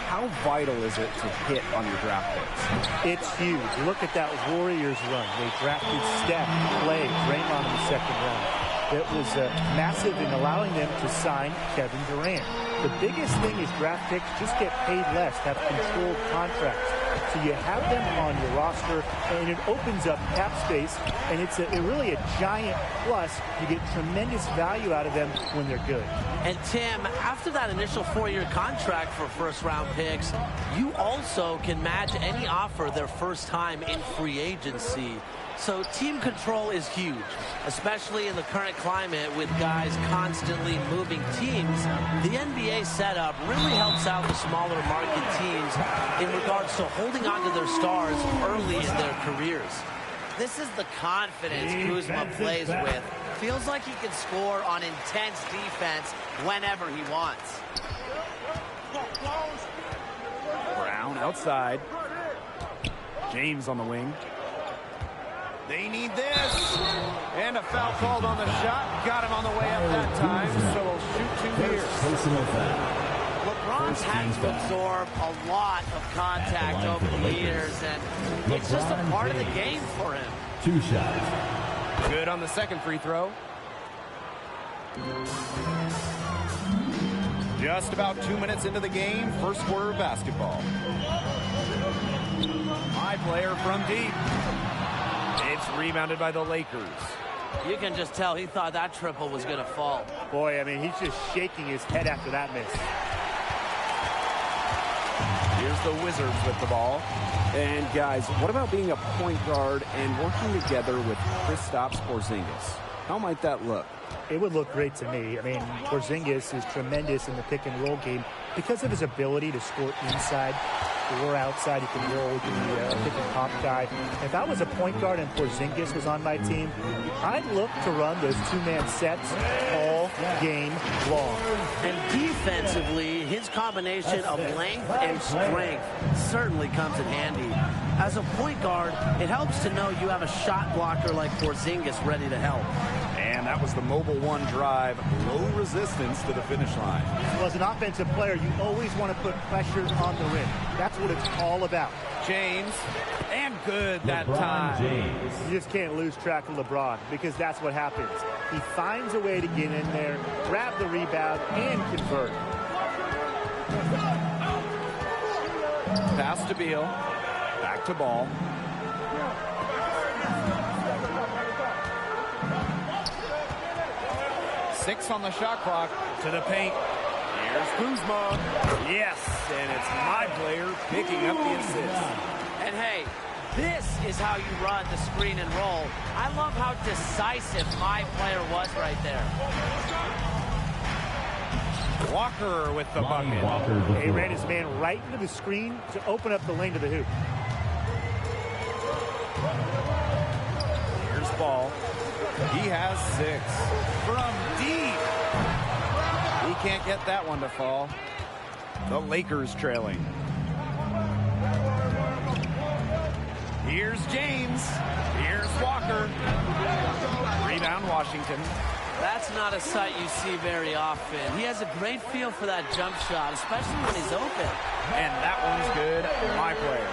how vital is it to hit on your draft picks? It's huge. Look at that Warriors run. They drafted Steph, Clay, Draymond in the second round. that was massive in allowing them to sign Kevin Durant. The biggest thing is draft picks just get paid less, have controlled contracts. So you have them on your roster, and it opens up cap space, and it's really a giant plus. You get tremendous value out of them when they're good. And Tim, after that initial 4-year contract for first-round picks, you also can match any offer their first time in free agency. So team control is huge, especially in the current climate with guys constantly moving teams. The NBA setup really helps out the smaller market teams in regards to holding on to their stars early in their careers. This is the confidence Kuzma plays with. Feels like he can score on intense defense whenever he wants. Brown outside. James on the wing. They need this. And a foul called on the shot. Got him on the way up that time, so we'll shoot 2 here. Personal foul. LeBron's had to absorb a lot of contact over the years, and it's just a part of the game for him. 2 shots. Good on the second free throw. Just about 2 minutes into the game, first quarter of basketball. My player from deep. It's rebounded by the Lakers. You can just tell he thought that triple was going to fall. Boy, I mean, he's just shaking his head after that miss. Here's the Wizards with the ball. And guys, what about being a point guard and working together with Kristaps Porzingis? How might that look? It would look great to me. I mean, Porzingis is tremendous in the pick and roll game because of his ability to score inside or outside. He can roll, he can be a pick and pop guy. If I was a point guard and Porzingis was on my team, I'd look to run those 2-man sets all game long. And defensively, his combination of length and strength certainly comes in handy. As a point guard, it helps to know you have a shot blocker like Porzingis ready to help. And that was the Mobile One drive. Low resistance to the finish line. Well, as an offensive player, you always want to put pressure on the rim. That's what it's all about. James, and good that time. James. You just can't lose track of LeBron because that's what happens. He finds a way to get in there, grab the rebound, and convert. Pass to Beal. Back to Ball. Six on the shot clock. To the paint. Here's Kuzma. Yes, and it's my player picking up the assist. And hey, this is how you run the screen and roll. I love how decisive my player was right there. Walker with the bucket. He ran his man right into the screen to open up the lane to the hoop. Here's Ball. He has 6. From deep. He can't get that one to fall. The Lakers trailing. Here's James. Here's Walker. Rebound Washington. That's not a sight you see very often. He has a great feel for that jump shot, especially when he's open. And that one's good. My player.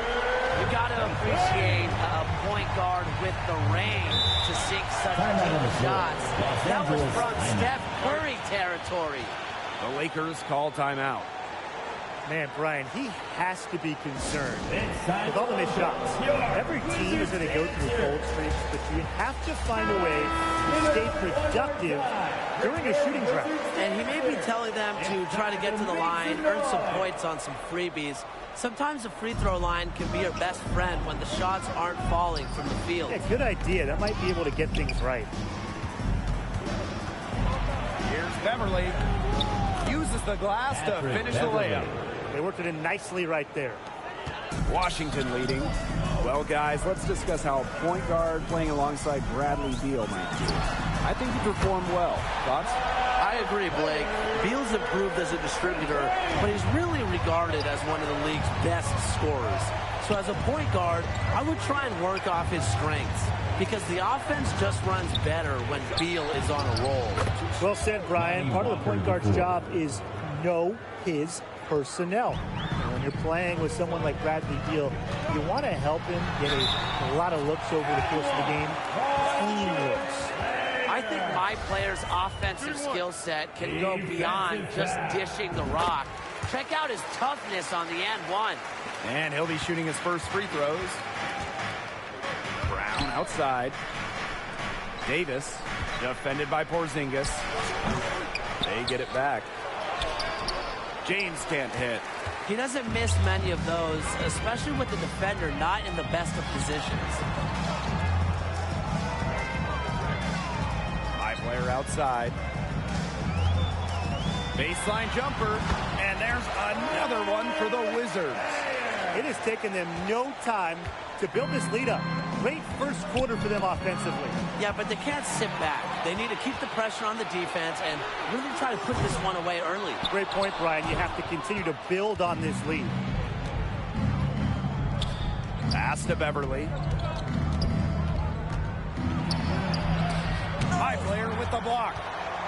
You got to appreciate a point guard with the range to sink such deep shots. That was from Steph Curry territory. The Lakers call timeout. Man, Brian, he has to be concerned with all the missed shots. Every team is going to go through cold streaks, but you have to find a way to stay productive during a shooting drought. And he may be telling them to try to get to the line, earn some points on some freebies. Sometimes the free throw line can be your best friend when the shots aren't falling from the field. Yeah, good idea. That might be able to get things right. Here's Beverly. Uses the glass to finish the layup. They worked it in nicely right there. Washington leading. Well, guys, let's discuss how a point guard playing alongside Bradley Beal might do. I think he performed well. Thoughts? I agree, Blake. Beal's improved as a distributor, but he's really regarded as one of the league's best scorers. So as a point guard, I would try and work off his strengths because the offense just runs better when Beal is on a roll. Well said, Brian. Part of the point guard's job is know his personnel. And when you're playing with someone like Bradley Beal, you want to help him get a lot of looks over the course of the game. Clean looks. I I think my player's offensive skill set can go beyond just dishing the rock. Check out his toughness on the and one. And he'll be shooting his first free throws. Brown outside. Davis defended by Porzingis. They get it back. James can't hit. He doesn't miss many of those, especially with the defender not in the best of positions. High player outside. Baseline jumper. And there's another one for the Wizards. It has taken them no time to build this lead up. Great first quarter for them offensively. Yeah, but they can't sit back. They need to keep the pressure on the defense and really try to put this one away early. Great point, Brian. You have to continue to build on this lead. Pass to Beverly. High player with the block.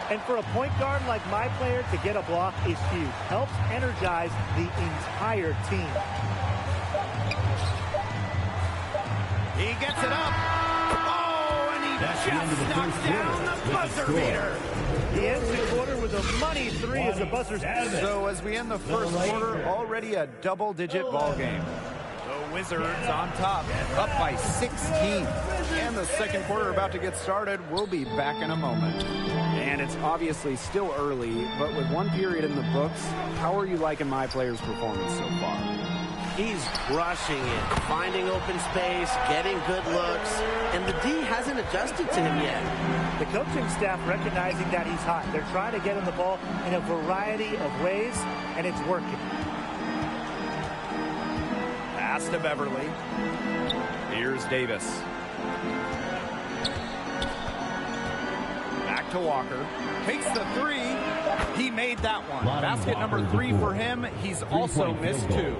And for a point guard like my player to get a block is huge. Helps energize the entire team. He gets it up. Oh, and he just knocked down the buzzer beater. He ends the quarter with a money three as the buzzers. So as we end the first quarter, already a double-digit ball game. The Wizards on top, up by 16. And the second quarter about to get started. We'll be back in a moment. And it's obviously still early, but with one period in the books, how are you liking my player's performance so far? He's crushing it, finding open space, getting good looks, and the D hasn't adjusted to him yet. The coaching staff recognizing that he's hot. They're trying to get him the ball in a variety of ways, and it's working. Pass to Beverly. Here's Davis. Back to Walker. Takes the three. He made that one. Basket number 3 for him. He's also missed 2.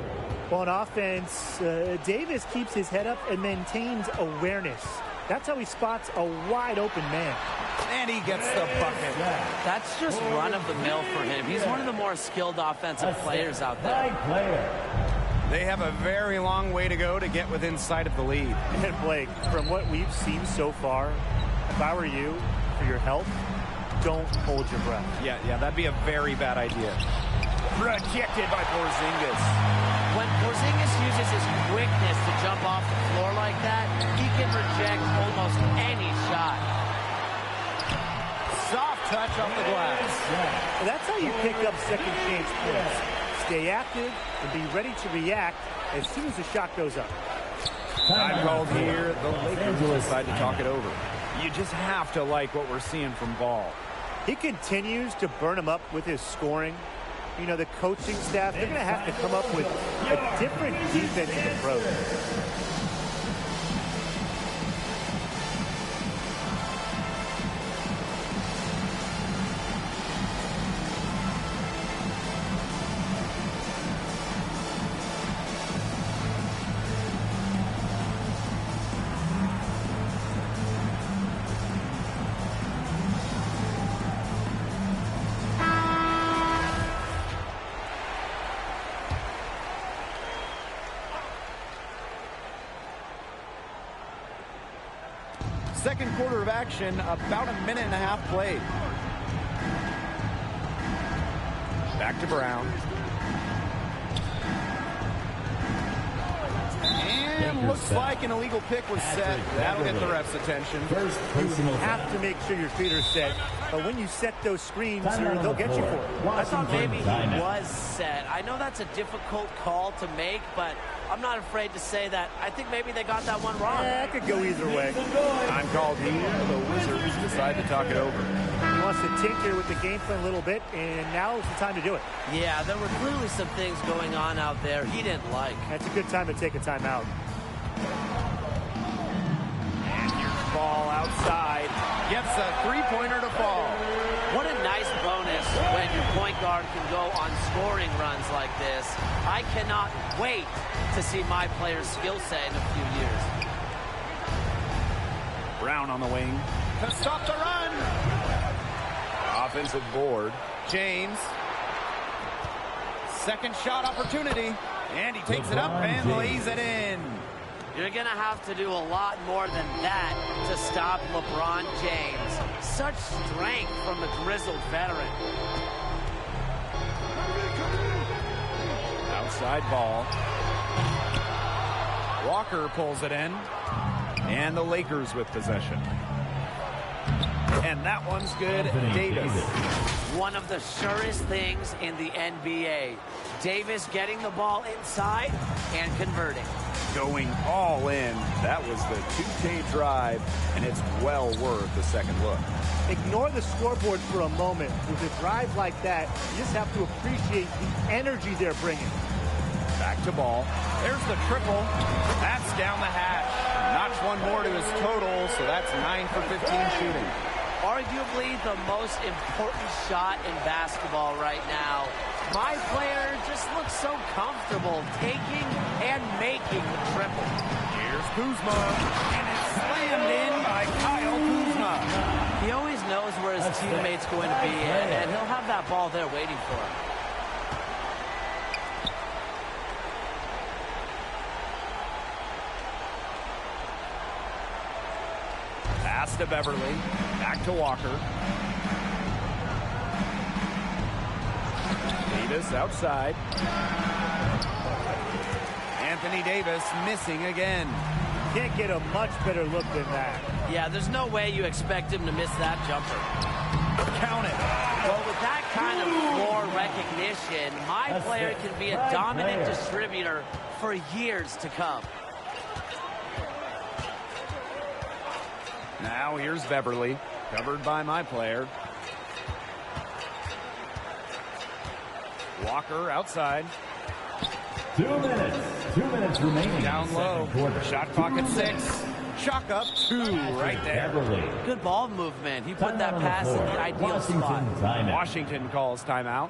Well, on offense, Davis keeps his head up and maintains awareness. That's how he spots a wide open man. And he gets the bucket. That's just run-of-the-mill for him. He's one of the more skilled offensive players out there. They have a very long way to go to get within sight of the lead. And Blake, from what we've seen so far, if I were you, for your health, don't hold your breath. Yeah, that'd be a very bad idea. Rejected by Porzingis. When Porzingis uses his quickness to jump off the floor like that, he can reject almost any shot. Soft touch off the glass. Well, that's how you pick up second chance points. Stay active and be ready to react as soon as the shot goes up. Time called here. The Lakers decide to talk it over. You just have to like what we're seeing from Ball. He continues to burn him up with his scoring. You know, the coaching staff, they're going to have to come up with a different defensive approach. Second quarter of action, about a minute and a half played. Back to Brown. And looks like an illegal pick was set. That'll get the ref's attention. You have to make sure your feet are set. But when you set those screens, they'll get you for it. I thought maybe he was set. I know that's a difficult call to make, but I'm not afraid to say that I think maybe they got that one wrong. That could go either way. Time called here. The Wizards decide to talk it over. He wants to tinker with the game plan a little bit, and now is the time to do it. Yeah, there were clearly some things going on out there he didn't like. That's a good time to take a timeout. And here's Ball outside. Gets a three-pointer to fall. What a nice bonus when your point guard can go on scoring runs like this. I cannot wait to see my player's skill set in a few years. Brown on the wing to stop the run. Offensive board. James. Second shot opportunity. And he takes it up and lays it in. You're going to have to do a lot more than that to stop LeBron James. such strength from the grizzled veteran. Outside ball. Walker pulls it in. And the Lakers with possession. And that one's good. Davis. One of the surest things in the NBA. Davis getting the ball inside and converting. Going all in. That was the 2K drive, and it's well worth the second look. Ignore the scoreboard for a moment. With a drive like that, you just have to appreciate the energy they're bringing. Back to Ball. There's the triple. That's down the hatch. Notch one more to his total, so that's 9 for 15 shooting. Arguably the most important shot in basketball right now. My player just looks so comfortable taking and making the triple. Here's Kuzma, and it's slammed in by Kyle Kuzma. He always knows where his teammate's going to be, and he'll have that ball there waiting for him. Pass to Beverly. Back to Walker. Davis outside. Anthony Davis missing again. Can't get a much better look than that. Yeah, there's no way you expect him to miss that jumper. Count it. Well, with that kind of floor recognition, my player can be a dominant distributor for years to come. Now here's Beverly, covered by my player. Walker outside. 2 minutes remaining. Down low. Shot clock at 6. Chalk up 2 right there. Good ball movement. He put that pass in the ideal spot. Washington calls timeout.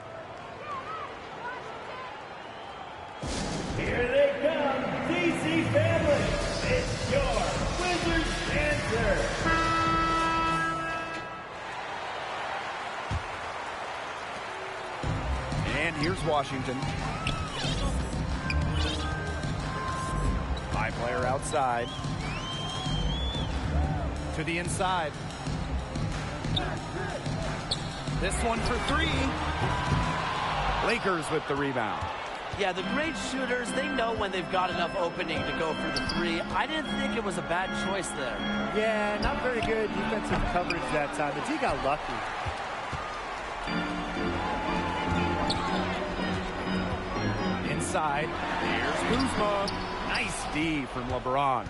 Here they come, DC family. It's your Wizards answer. And here's Washington. My player outside. To the inside. This one for 3. Lakers with the rebound. Yeah, the great shooters, they know when they've got enough opening to go for the 3. I didn't think it was a bad choice there. Yeah, not very good defensive coverage that time, but he got lucky. Inside, here's Kuzma. Nice D from LeBron.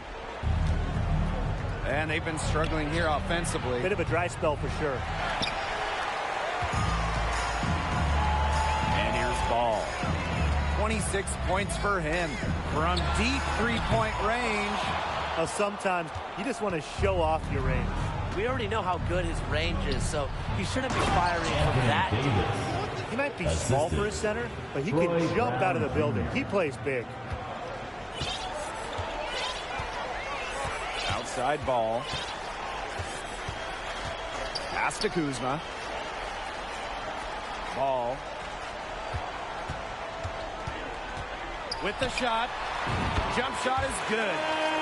And they've been struggling here offensively. Bit of a dry spell for sure. And here's Ball. 26 points for him from deep three-point range. Sometimes you just want to show off your range. We already know how good his range is, so he shouldn't be firing from that deep. He might be small for his center, but he can jump out of the building. He plays big. Outside Ball. Pass to Kuzma. Ball. With the shot. Jump shot is good.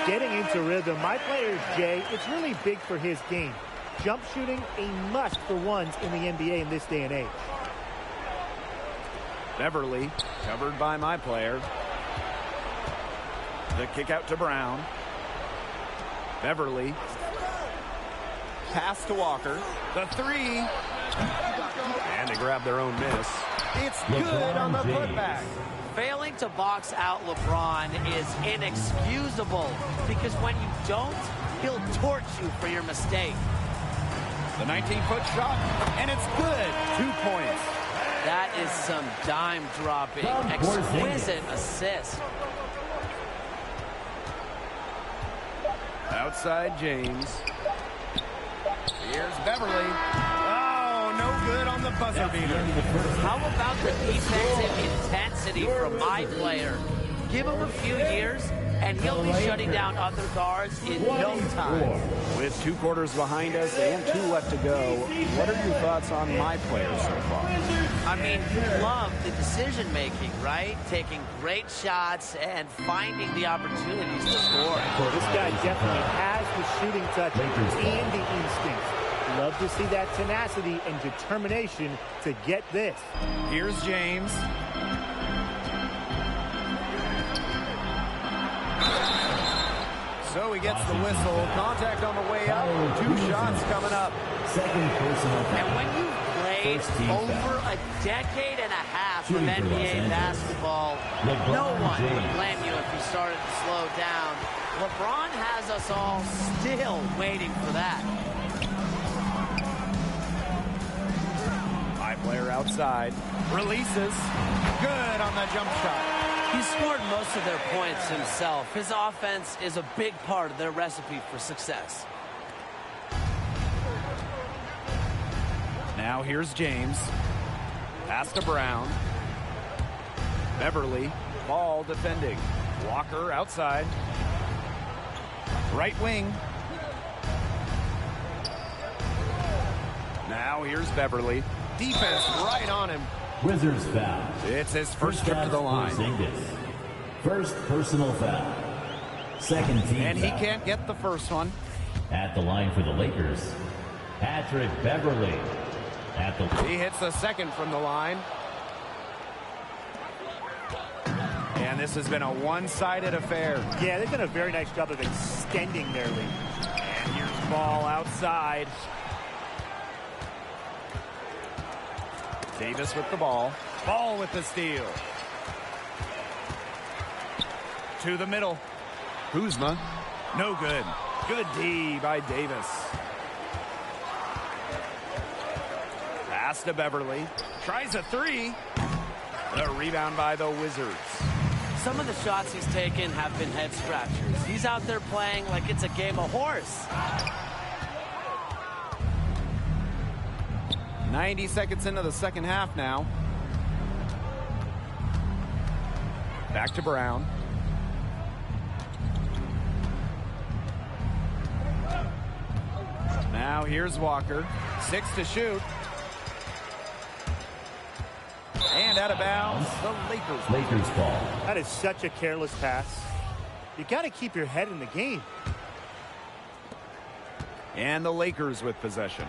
Getting into rhythm. My player, Jay, it's really big for his game. Jump shooting, a must for ones in the NBA in this day and age. Beverly, covered by my player. The kick out to Brown. Beverly. Pass to Walker. The 3. And they grab their own miss. It's good on the putback. Failing to box out LeBron is inexcusable because when you don't, he'll torch you for your mistake. The 19-foot shot, and it's good. 2 points. That is some dime dropping, exquisite assist. Outside James. Here's Beverly. Oh, no good on the buzzer beater. How about the defensive intensity from my player? Give him a few years, and he'll be shutting down other guards in no time. With 2 quarters behind us and 2 left to go, what are your thoughts on my player so far? I mean, love the decision-making, right? Taking great shots and finding the opportunities to score. Well, this guy definitely has the shooting touch and the instinct. Love to see that tenacity and determination to get this. Here's James. So he gets the whistle. Contact on the way up. 2 shots coming up. Second personal foul. And when you've played over a decade and a half of NBA basketball, no one would blame you if you started to slow down. LeBron has us all still waiting for that. High player outside. Releases. Good on the jump shot. He's scored most of their points himself. His offense is a big part of their recipe for success. Now here's James. Pass to Brown. Beverly. Ball defending. Walker outside. Right wing. Now here's Beverly. Defense right on him. Wizards foul. It's his first trip to the line. First personal foul. Second team And he foul. can't get the first one. At the line for the Lakers, Patrick Beverly. At the He hits the second from the line. And this has been a one-sided affair. Yeah, they've done a very nice job of extending their lead. And here's Ball outside. Davis with the ball. Ball with the steal. To the middle. Kuzma. No good. Good D by Davis. Pass to Beverly. Tries a 3. The rebound by the Wizards. Some of the shots he's taken have been head scratchers. He's out there playing like it's a game of horse. 90 seconds into the second half now. Back to Brown. Now here's Walker. 6 to shoot. And out of bounds, the Lakers ball. That is such a careless pass. You got to keep your head in the game. And the Lakers with possession.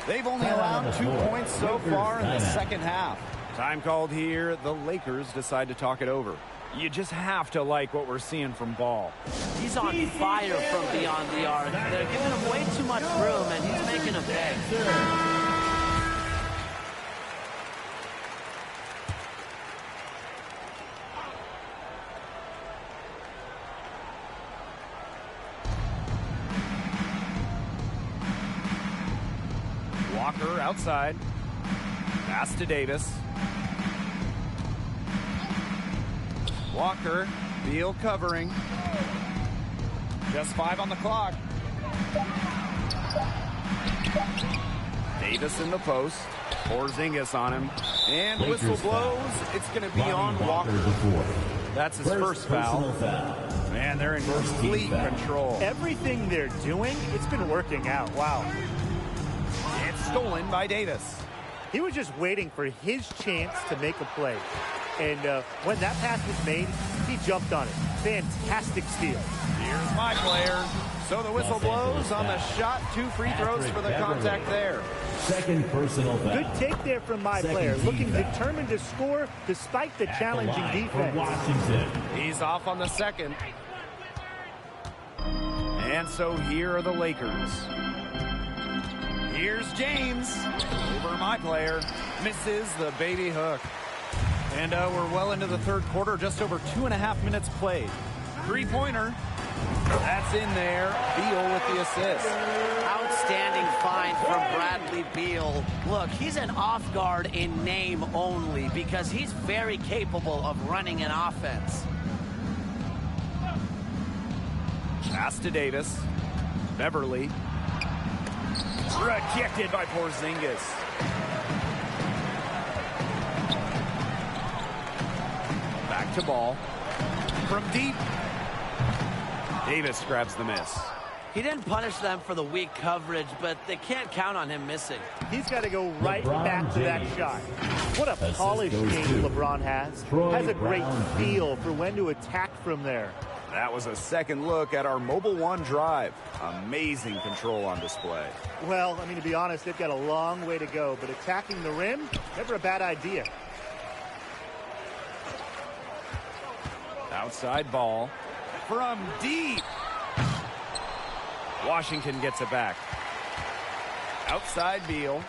They've only allowed 2 points so far in the second half. Time called here. The Lakers decide to talk it over. You just have to like what we're seeing from Ball. He's on fire from beyond the arc. They're giving him way too much room, and he's making a pay. Walker outside. Pass to Davis. Walker, Beal covering. Just 5 on the clock. Davis in the post. Porzingis on him. And Lakers whistle blows. foul. It's going to be on Walker. That's his first foul. Man, they're in complete control. Everything they're doing, it's been working out. Wow. It's stolen by Davis. He was just waiting for his chance to make a play. And when that pass was made, he jumped on it. Fantastic steal. Here's my player. So the whistle blows on the shot. 2 free throws for the contact there. Second personal foul. Good take there from my player. Looking determined to score despite the challenging defense. Washington. He's off on the second. And so here are the Lakers. Here's James. Over my player. Misses the baby hook. And we're well into the third quarter. Just over 2.5 minutes played. 3-pointer. That's in there. Beal with the assist. Outstanding find from Bradley Beal. Look, he's an off guard in name only because he's very capable of running an offense. Pass to Davis. Beverly. Rejected by Porzingis. Back to Ball. From deep. Davis grabs the miss. He didn't punish them for the weak coverage, but they can't count on him missing. He's got to go right back to that shot. What a polished game LeBron has. Troy Has a great Brown feel for when to attack from there. That was a second look at our Mobile One drive. Amazing control on display. Well, I mean, to be honest, they've got a long way to go, but attacking the rim, never a bad idea. Outside ball from deep. Washington gets it back. Outside Beal.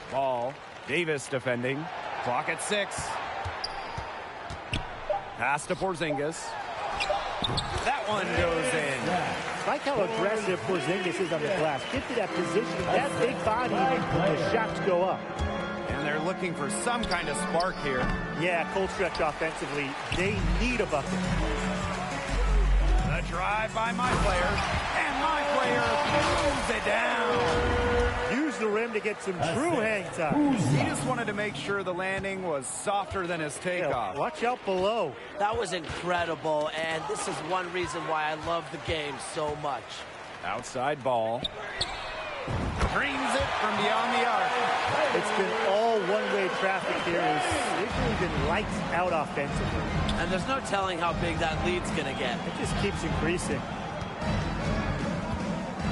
Ball. Davis defending. Clock at 6. Pass to Porzingis. That one goes in. Like how aggressive Porzingis is on the glass. Get to that position, that big body, and the shots go up. And they're looking for some kind of spark here. Yeah, cold stretch offensively. They need a bucket. The drive by my player. And my player moves it down. Use the rim to get some true hang time. He just wanted to make sure the landing was softer than his takeoff. Yeah, watch out below. That was incredible, and this is one reason why I love the game so much. Outside ball. Dreams it from beyond the arc. It's been all one-way traffic here. It's really been lights out offensively. And there's no telling how big that lead's going to get. It just keeps increasing.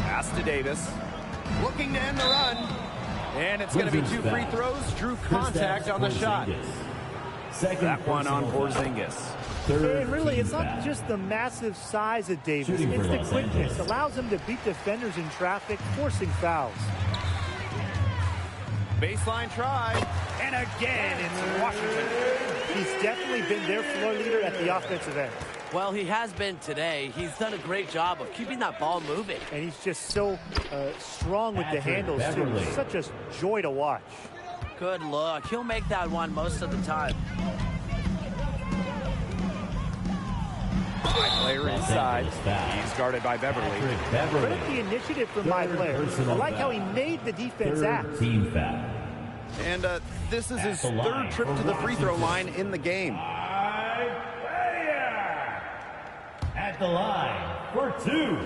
Pass to Davis. Looking to end the run. And it's going to be 2 free throws. Drew contact on the shot. That one on Porzingis. And really, it's not just the massive size of Davis. It's the quickness. Allows him to beat defenders in traffic, forcing fouls. Baseline try. And again, it's Washington. He's definitely been their floor leader at the offensive end. Well, he has been today. He's done a great job of keeping that ball moving. And he's just so strong with the handles, too. Such a joy to watch. Good look. He'll make that one most of the time. My player inside. He's guarded by Beverly. Credit the initiative from my player. I like how he made the defense act. Team foul. And this is his third trip to the free throw line in the game. At the line for 2.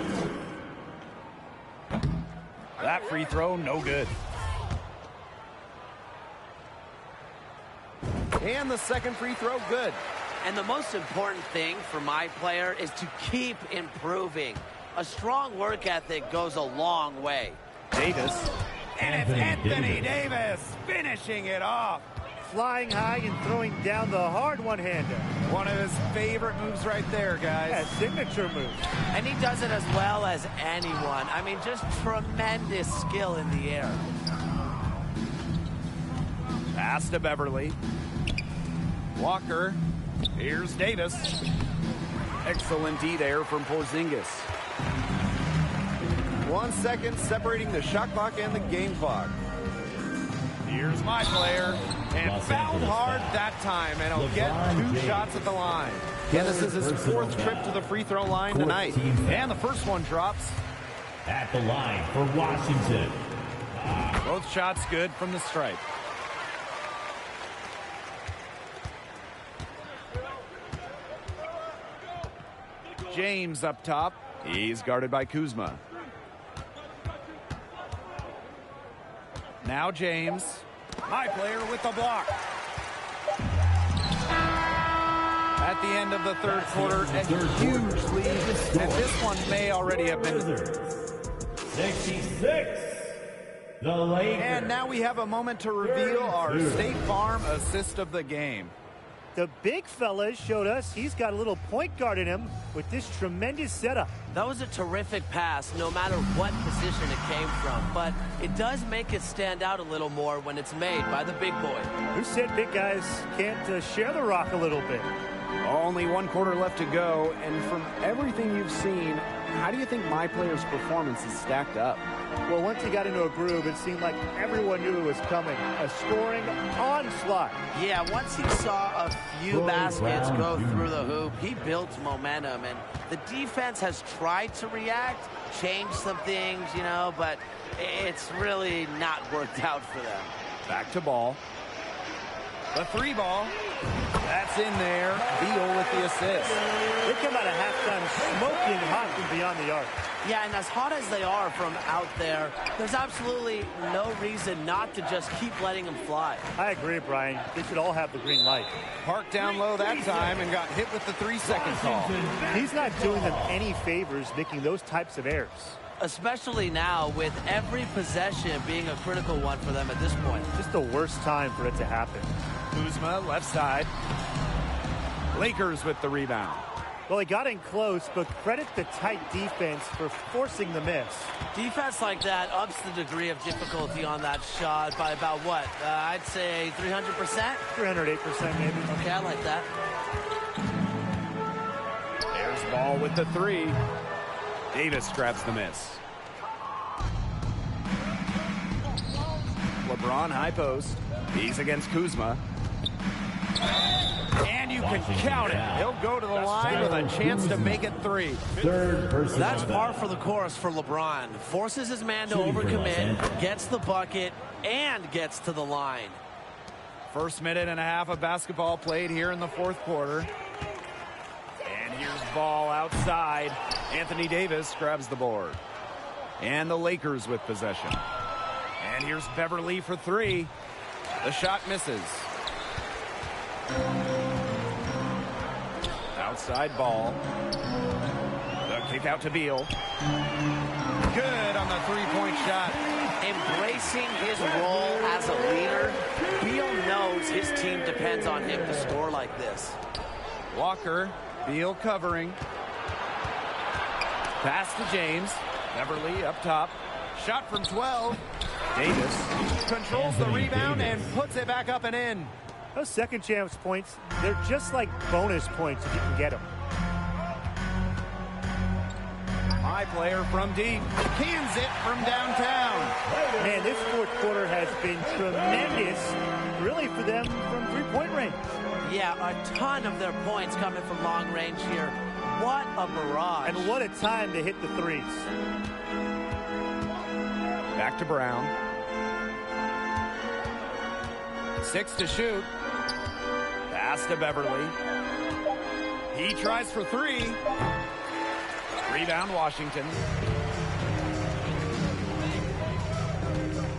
That free throw, no good. And the second free throw, good. And the most important thing for my player is to keep improving. A strong work ethic goes a long way. Davis. And it's Anthony Davis finishing it off. Flying high and throwing down the hard one-hander. One of his favorite moves right there, guys. Yeah, signature move. And he does it as well as anyone. I mean, just tremendous skill in the air. Pass to Beverly. Walker. Here's Davis. Excellent D there from Porzingis. 1 second separating the shot clock and the game clock. Here's my player. And fouled hard that time. And he'll get 2 shots at the line. Yeah, this is his 4th trip to the free throw line tonight. And the first one drops. At the line for Washington. Both shots good from the stripe. James up top. He's guarded by Kuzma. Now James. My player with the block. At the end of the third quarter, a huge lead. And this one may already have been. 66. The Lakers. And now we have a moment to reveal our State Farm assist of the game. The big fella showed us he's got a little point guard in him with this tremendous setup. That was a terrific pass, no matter what position it came from. But it does make it stand out a little more when it's made by the big boy. Who said big guys can't share the rock a little bit? Only 1 quarter left to go. And from everything you've seen, how do you think my player's performance is stacked up? Well, once he got into a groove, it seemed like everyone knew it was coming. A scoring onslaught. Yeah, once he saw a few baskets go through the hoop, he built momentum. And the defense has tried to react, change some things, you know, but it's really not worked out for them. Back to Ball. The 3 ball. That's in there. Beal with the assist. They come out of halftime smoking hot from beyond the arc. Yeah, and as hot as they are from out there, there's absolutely no reason not to just keep letting them fly. I agree, Brian. They should all have the green light. Parked down low that time and got hit with the 3-second call. He's not doing them any favors making those types of errors. Especially now with every possession being a critical one for them at this point. Just the worst time for it to happen. Kuzma, left side. Lakers with the rebound. Well, he got in close, but credit the tight defense for forcing the miss. Defense like that ups the degree of difficulty on that shot by about what? I'd say 300%? 308% maybe. Okay, I like that. There's Ball with the 3. Davis grabs the miss. LeBron high post. He's against Kuzma. And you can count it. He'll go to the line with a chance to make it 3. That's par for the course for LeBron. Forces his man to overcommit, gets the bucket, and gets to the line. First minute and a half of basketball played here in the fourth quarter. And here's Ball outside. Anthony Davis grabs the board. And the Lakers with possession. And here's Beverly for 3. The shot misses. Outside Ball. The kick out to Beal. Good on the 3-point shot. Embracing his role as a leader, Beal knows his team depends on him to score like this. Walker, Beal covering. Pass to James. Beverly up top. Shot from 12. Davis controls the rebound and puts it back up and in. Those second chance points, they're just like bonus points if you can get them. My player from deep. Cans it from downtown. Man, this fourth quarter has been tremendous, really, for them from three-point range. Yeah, a ton of their points coming from long range here. What a barrage. And what a time to hit the threes. Back to Brown. 6 to shoot. Pass to Beverly. He tries for 3. Rebound Washington.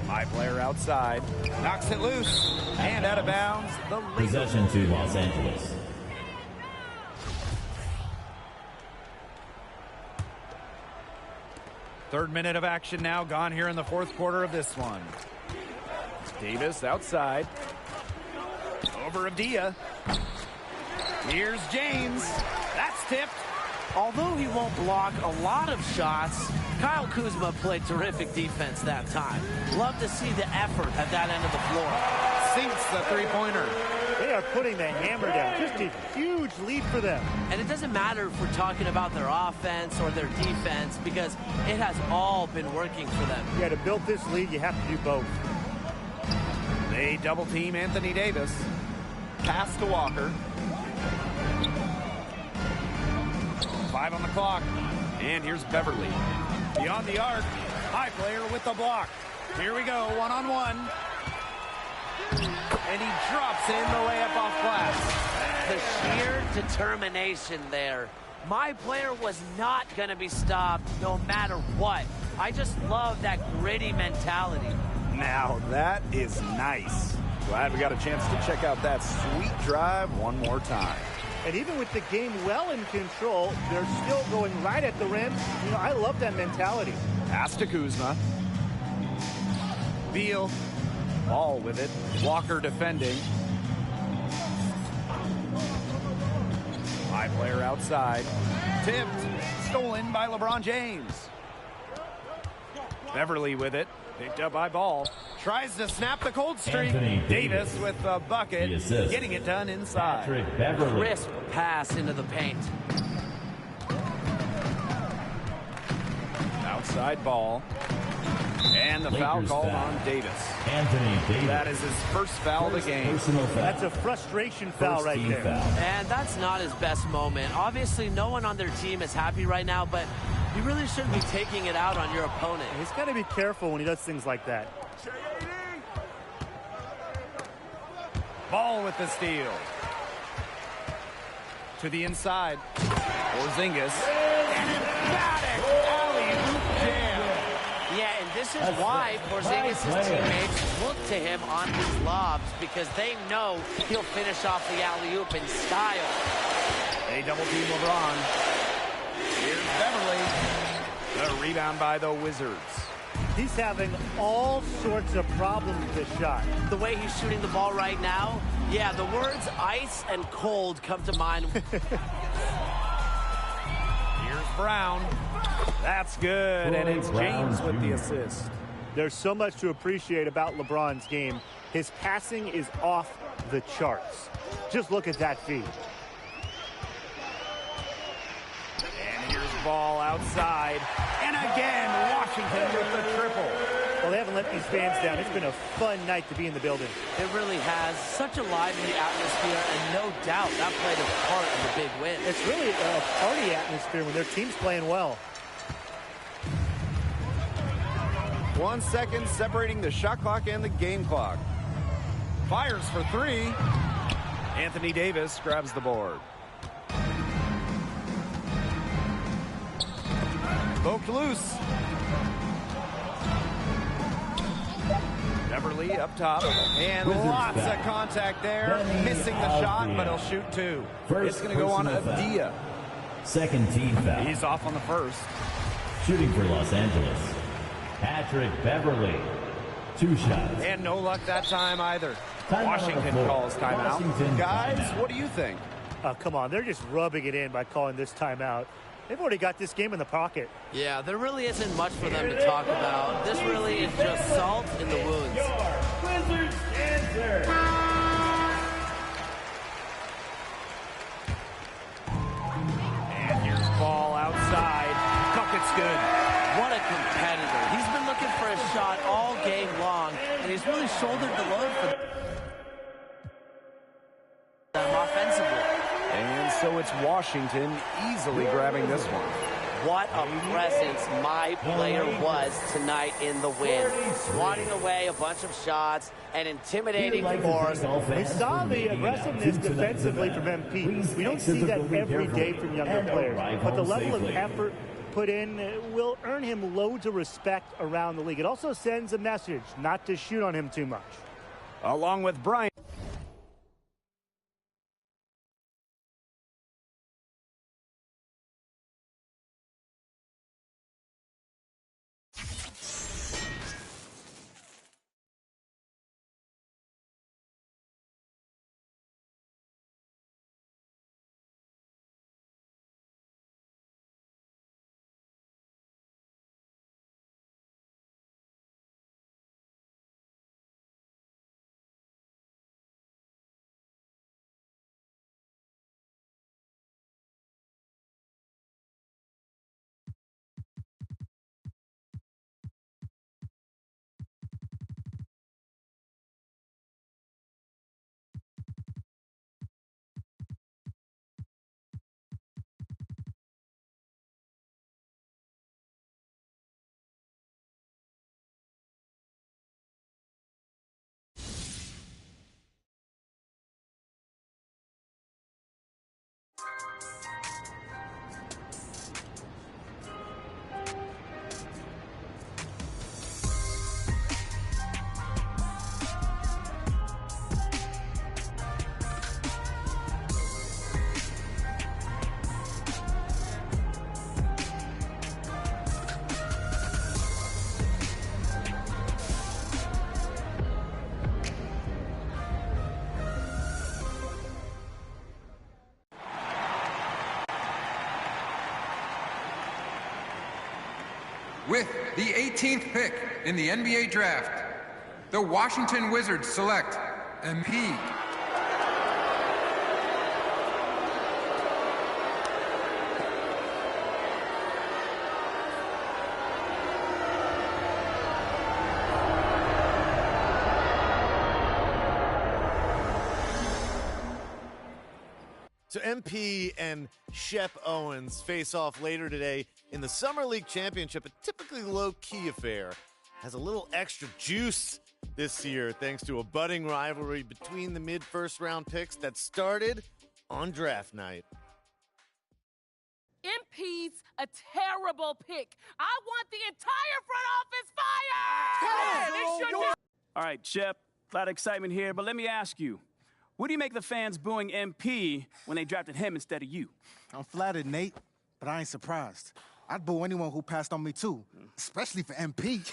My player outside. Knocks it loose. And out of bounds. The Possession to Los Angeles. Third minute of action now gone here in the fourth quarter of this one. Davis outside. Over Abdia. Here's James. That's tipped. Although he won't block a lot of shots, Kyle Kuzma played terrific defense that time. Love to see the effort at that end of the floor. Sinks the three-pointer. They are putting the hammer down. Just a huge lead for them. And it doesn't matter if we're talking about their offense or their defense because it has all been working for them. Yeah, to build this lead, you have to do both. They double-team Anthony Davis. Pass to Walker. 5 on the clock. And here's Beverly. Beyond the arc. High player with the block. Here we go, one-on-one. And he drops in the layup off glass. The sheer determination there. My player was not going to be stopped no matter what. I just love that gritty mentality. Now that is nice. Glad we got a chance to check out that sweet drive one more time. And even with the game well in control, they're still going right at the rim. You know, I love that mentality. Pass to Kuzma. Beal. Ball with it. Walker defending. High player outside. Tipped. Stolen by LeBron James. Beverly with it. Picked up by Ball. Tries to snap the cold streak. Davis with the bucket. Getting it done inside. Crisp pass into the paint. Outside Ball. And the foul called on Davis. That is his first foul of the game. That's a frustration foul right there. And that's not his best moment. Obviously, no one on their team is happy right now, but you really shouldn't be taking it out on your opponent. He's got to be careful when he does things like that. Ball with the steal. To the inside. Porzingis. An emphatic alley-oop This is why Porzingis' teammates look to him on these lobs, because they know he'll finish off the alley-oop in style. They double team LeBron. Here's Beverly. The rebound by the Wizards. He's having all sorts of problems with this shot. The way he's shooting the ball right now, yeah, the words ice and cold come to mind. Here's Brown. That's good, and it's James with the assist. There's so much to appreciate about LeBron's game. His passing is off the charts. Just look at that feed. And here's Ball outside. And again, Washington with the triple. Well, they haven't let these fans down. It's been a fun night to be in the building. It really has. Such a lively atmosphere, and no doubt that played a part in the big win. It's really a party atmosphere when their team's playing well. 1 second separating the shot clock and the game clock. Fires for three. Anthony Davis grabs the board. Poked loose. Beverly up top. And lots of contact there. Missing the shot, but he'll shoot two. It's going to go on Avdia. Second team foul. He's off on the first. Shooting for Los Angeles, Patrick Beverly. 2 shots. And no luck that time either. Timeout Washington calls timeout. Washington Guys, timeout. what do you think? Oh, come on. They're just rubbing it in by calling this timeout. They've already got this game in the pocket. Yeah, there really isn't much for them to talk about. This really is just salt in the wounds. Wizards answer. And here's Ball outside. Bucket's good. What a competitor. He's been looking for a shot all game long, and he's really shouldered the load for them offensively. And so it's Washington easily grabbing this one. What a presence my player was tonight in the win. Swatting away a bunch of shots and intimidating force. We saw the aggressiveness defensively from MP. We don't see that every day from younger players. But the level of effort put in will earn him loads of respect around the league. It also sends a message not to shoot on him too much. Along with Bryant. With the 18th pick in the NBA draft, the Washington Wizards select MP. So MP and Shep Owens face off later today in the Summer League Championship, a typically low-key affair. Has a little extra juice this year thanks to a budding rivalry between the mid-first round picks that started on draft night. MP MP's a terrible pick. I want the entire front office fired! They should be. All right, Shep, a lot of excitement here, but let me ask you, what do you make the fans booing MP when they drafted him instead of you? I'm flattered, Nate, but I ain't surprised. I'd boo anyone who passed on me, too, especially for MP.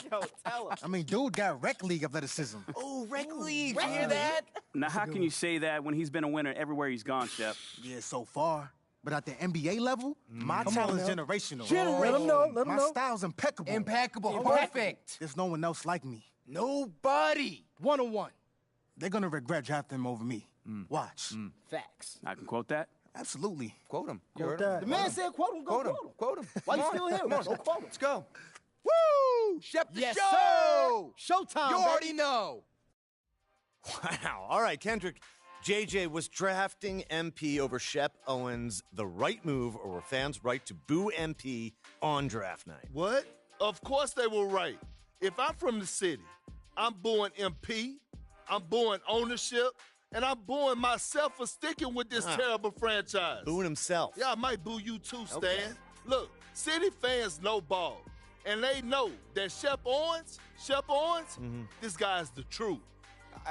Yo, tell him. I mean, dude got rec league athleticism. Oh, rec league. You hear that? Now, how can you say that when he's been a winner everywhere he's gone, Shep? Yeah, so far. But at the NBA level, my talent's generational. Let him know. My style's impeccable. Impeccable. Perfect. There's no one else like me. Nobody. One-on-one. They're gonna regret drafting him over me. Watch. Facts. I can quote that. Absolutely. Quote him. The man said quote him. Go Quote him. Why you still here? Go quote him. Let's go. Woo! Shep the show! Showtime, You baby. already know. Wow. All right, Kendrick. JJ, was drafting MP over Shep Owens the right move, or were fans right to boo MP on draft night? What? Of course they were right. If I'm from the city, I'm booing MP, I'm booing ownership, and I'm booing myself for sticking with this terrible franchise. Booing himself. Yeah, I might boo you too, Stan. Okay. Look, city fans know ball, and they know that Shep Owens, this guy's the truth.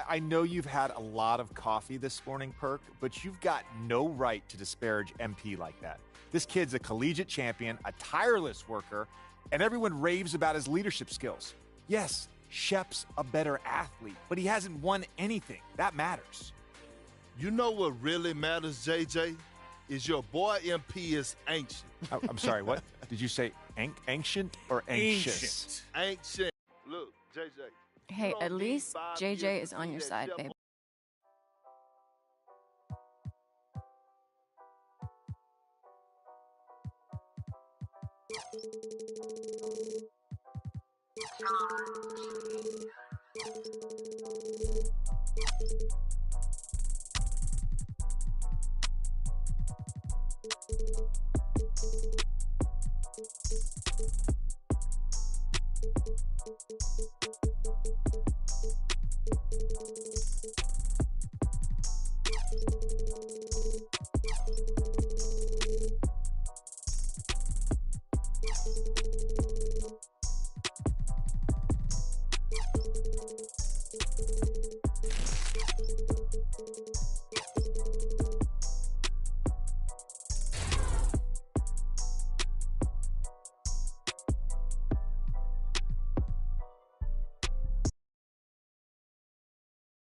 I know you've had a lot of coffee this morning, Perk, but you've got no right to disparage MP like that. This kid's a collegiate champion, a tireless worker, and everyone raves about his leadership skills. Yes, Shep's a better athlete, but he hasn't won anything. That matters. You know what really matters, JJ? Is your boy MP is ancient. I'm sorry, what? Did you say ancient or anxious? Ancient. Look, JJ. Hey, at least JJ is on your side, babe.